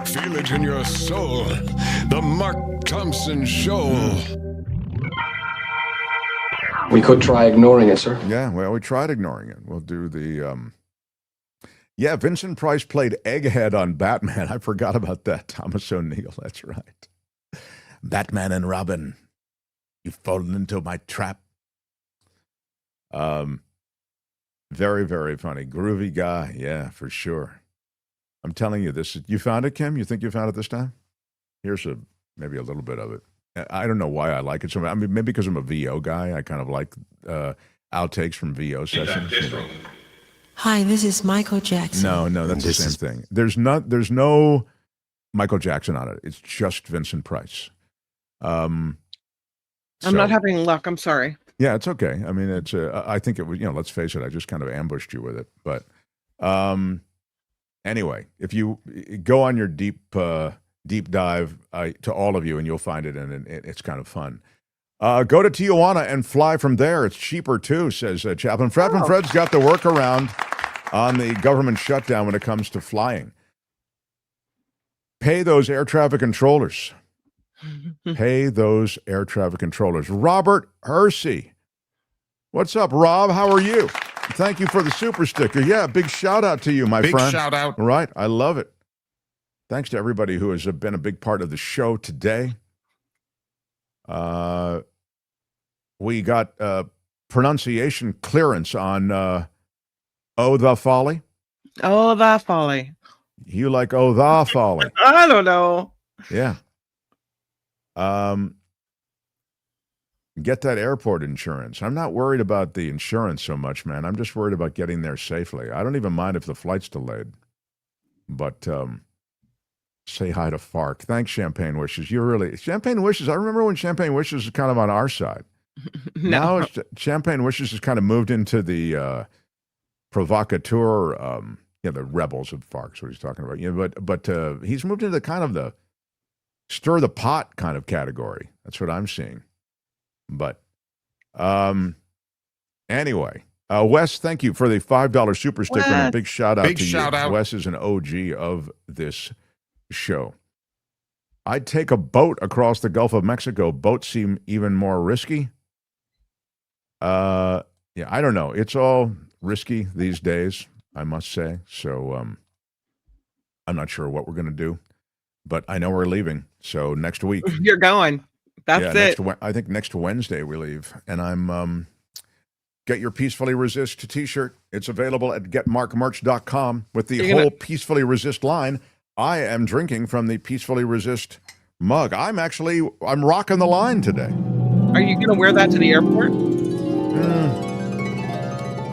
Feel it in your soul. The Mark Thompson Show. We could try ignoring it, sir. Yeah, well, we tried ignoring it. We'll do the... Yeah, Vincent Price played Egghead on Batman. I forgot about that. Thomas O'Neill, that's right. Batman and Robin, you've fallen into my trap. Very, very funny. Groovy guy, yeah, for sure. I'm telling you this. You found it, Kim? You think you found it this time? Here's maybe a little bit of it. I don't know why I like it so much. I mean, maybe because I'm a VO guy. I kind of like outtakes from VO sessions. Hi, this is Michael Jackson. No, that's the same thing. There's no Michael Jackson on it. It's just Vincent Price. I'm not having luck. I'm sorry. Yeah, it's okay. I mean, I think it was, let's face it, I just kind of ambushed you with it. But Anyway, if you go on your deep dive to all of you, and you'll find it, and it's kind of fun. Go to Tijuana and fly from there. It's cheaper too, says Chaplain Fred. And Fred's got the workaround on the government shutdown when it comes to flying. Pay those air traffic controllers. Pay those air traffic controllers. Robert Hersey. What's up, Rob? How are you? Thank you for the super sticker. Yeah, big shout out to you, my friend. Big shout out. All right, I love it. Thanks to everybody who has been a big part of the show today. We got pronunciation clearance on "Oh the Folly." Oh, the folly. You like "Oh the Folly"? I don't know. Yeah. Get that airport insurance. I'm not worried about the insurance so much, man. I'm just worried about getting there safely. I don't even mind if the flight's delayed. But say hi to Fark. Thanks, Champagne Wishes. Champagne Wishes. I remember when Champagne Wishes was kind of on our side. No. Now Champagne Wishes has kind of moved into the provocateur, the rebels of Fark's what he's talking about. But he's moved into kind of the stir the pot kind of category. That's what I'm seeing. But anyway, Wes, thank you for the $5 super sticker and a big shout out to you. Wes is an OG of this show. I'd take a boat across the Gulf of Mexico. Boats seem even more risky. I don't know. It's all risky these days, I must say. So I'm not sure what we're going to do, but I know we're leaving. So next week. You're going. That's it. I think next Wednesday we leave. And I'm get your Peacefully Resist t-shirt. It's available at getmarkmerch.com with the whole Peacefully Resist line. I am drinking from the Peacefully Resist mug. I'm rocking the line today. Are you going to wear that to the airport?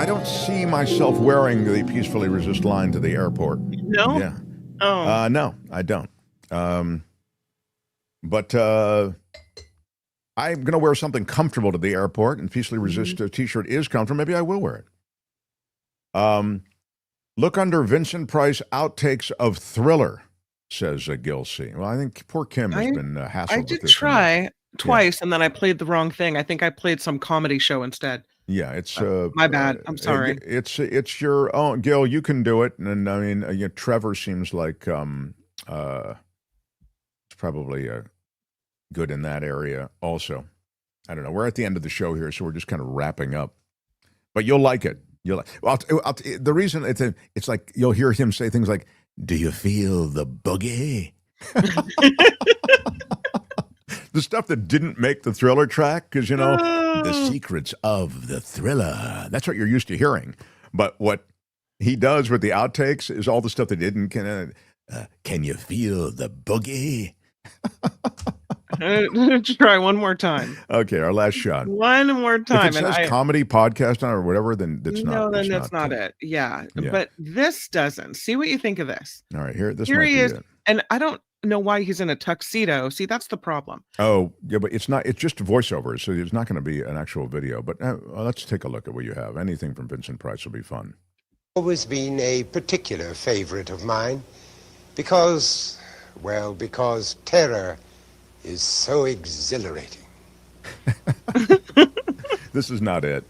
I don't see myself wearing the Peacefully Resist line to the airport. No? Yeah. Oh. No, I don't. But I'm going to wear something comfortable to the airport, and Peacefully Resist t-shirt is comfortable. Maybe I will wear it. Look under Vincent Price outtakes of Thriller, says Gil C. Well, I think poor Kim has been hassled I with did this try twice, and then I played the wrong thing. I think I played some comedy show instead. Yeah, it's my bad. I'm sorry. It's your own, Gil. You can do it, and I mean, Trevor seems like it's probably good in that area. Also, I don't know. We're at the end of the show here, so we're just kind of wrapping up. But you'll like it. The reason it's like you'll hear him say things like, "Do you feel the boogie?" The stuff that didn't make the Thriller track, because the secrets of the Thriller. That's what you're used to hearing. But what he does with the outtakes is all the stuff that didn't. Can you feel the boogie? Try one more time. Okay, our last shot. One more time. If it says comedy podcast on it or whatever, then that's not. No, then that's not it. Yeah, but this doesn't. See what you think of this. All right, here he is, and I don't know why he's in a tuxedo. See, that's the problem. Oh, yeah, but it's not. It's just voiceovers, so there's not going to be an actual video. But let's take a look at what you have. Anything from Vincent Price will be fun. Always been a particular favorite of mine because terror is so exhilarating. This is not it.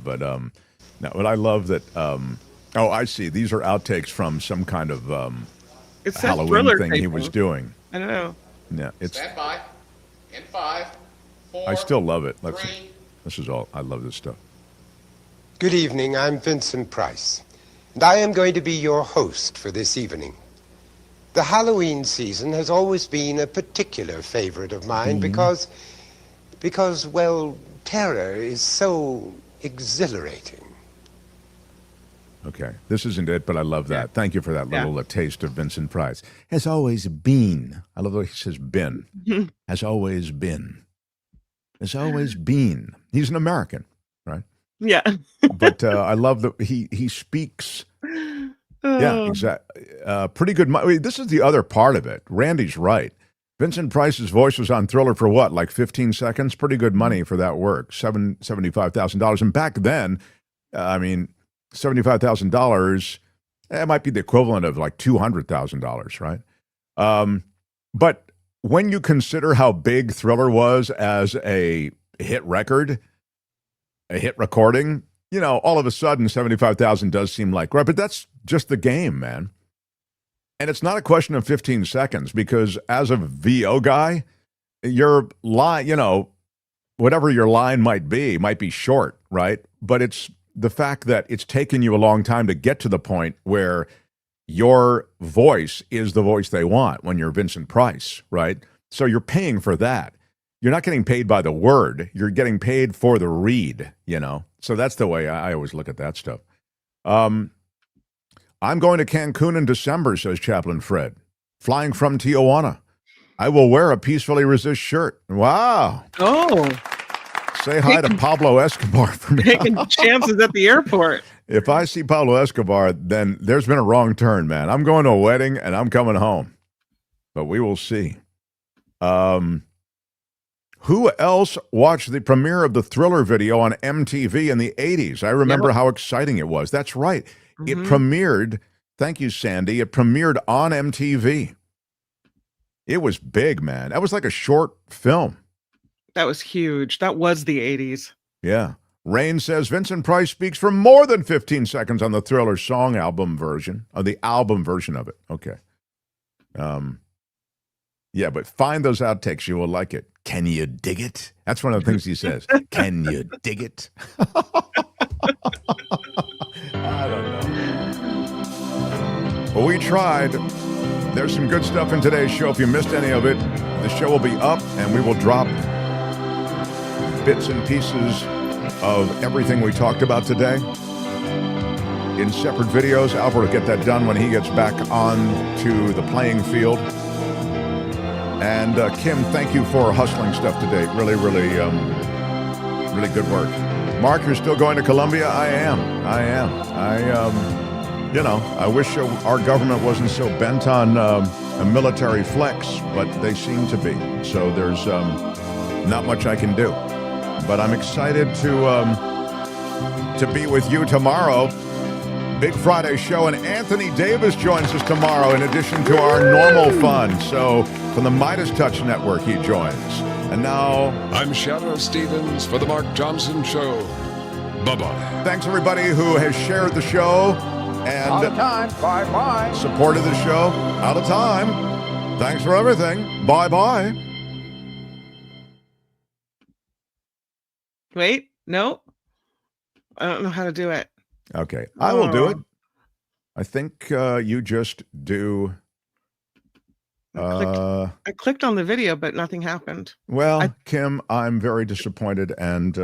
But no, but I love that. I see. These are outtakes from some kind of Halloween thing he was doing. I don't know. Yeah, it's. Stand by. In 5, 4. I still love it. 3. This is all. I love this stuff. Good evening. I'm Vincent Price, and I am going to be your host for this evening. The Halloween season has always been a particular favorite of mine because, terror is so exhilarating. Okay, this isn't it, but I love that. Yeah. Thank you for that little taste of Vincent Price. Has always been. I love the way he says been. Has always been. Has always been. He's an American, right? Yeah. But I love that he speaks. Yeah, exactly. Pretty good. This is the other part of it. Randy's right. Vincent Price's voice was on Thriller for what, like 15 seconds? Pretty good money for that work. $75,000. And back then, $75,000 It might be the equivalent of like $200,000, right? But when you consider how big Thriller was as a hit record, a hit recording, you know, all of a sudden 75,000 does seem like, right, but that's just the game, man. And it's not a question of 15 seconds because as a VO guy, your line, you know, whatever your line might be short, right? But it's the fact that it's taken you a long time to get to the point where your voice is the voice they want when you're Vincent Price, right? So you're paying for that. You're not getting paid by the word. You're getting paid for the read, you know? So that's the way I always look at that stuff. I'm going to Cancun in December, says Chaplain Fred. Flying from Tijuana. I will wear a Peacefully Resist shirt. Wow. Oh. Say hi to Pablo Escobar for me. Taking chances at the airport. If I see Pablo Escobar, then there's been a wrong turn, man. I'm going to a wedding and I'm coming home. But we will see. Who else watched the premiere of the Thriller video on MTV in the 80s? I remember how exciting it was. That's right. It premiered, thank you, Sandy, it premiered on MTV. It was big, man. That was like a short film. That was huge. That was the 80s. Yeah. Rain says Vincent Price speaks for more than 15 seconds on the Thriller song album version, of the album version of it. Okay. Yeah, but find those outtakes. You will like it. Can you dig it? That's one of the things he says. Can you dig it? I don't know. Well, we tried. There's some good stuff in today's show. If you missed any of it, the show will be up, and we will drop bits and pieces of everything we talked about today in separate videos. Albert will get that done when he gets back on to the playing field. And Kim, thank you for hustling stuff today. Really, really, really good work. Mark, you're still going to Colombia? I am. You know, I wish our government wasn't so bent on a military flex, but they seem to be. So there's not much I can do. But I'm excited to be with you tomorrow. Big Friday show, and Anthony Davis joins us tomorrow in addition to our normal fun. So from the Midas Touch Network, he joins. And now I'm Shadow Stevens for the Mark Thompson Show. Bye-bye. Thanks, everybody who has shared the show and out of time. Bye-bye. Supported the show. Out of time. Thanks for everything. Bye-bye. Wait, no. I don't know how to do it. Okay, I will do it. I think you just do. I clicked on the video, but nothing happened. Well, Kim, I'm very disappointed, and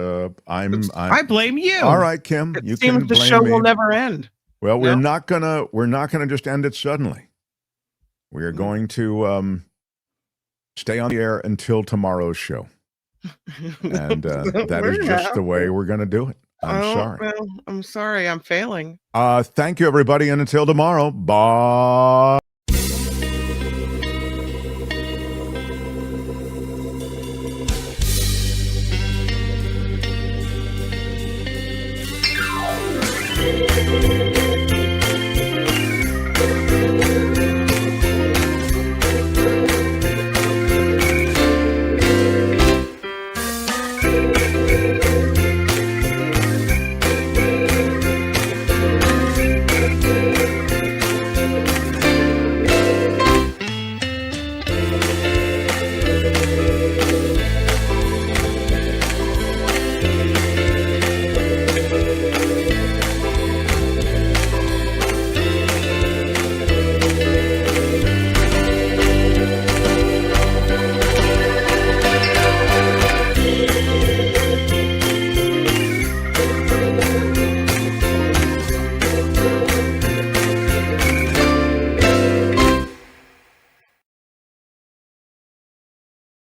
I blame you. All right, Kim, you can blame me. The show will never end. Well, we're not gonna just end it suddenly. We are going to stay on the air until tomorrow's show, and that is just the way we're going to do it. I'm sorry. Well, I'm sorry. I'm failing. Thank you, everybody, and until tomorrow. Bye.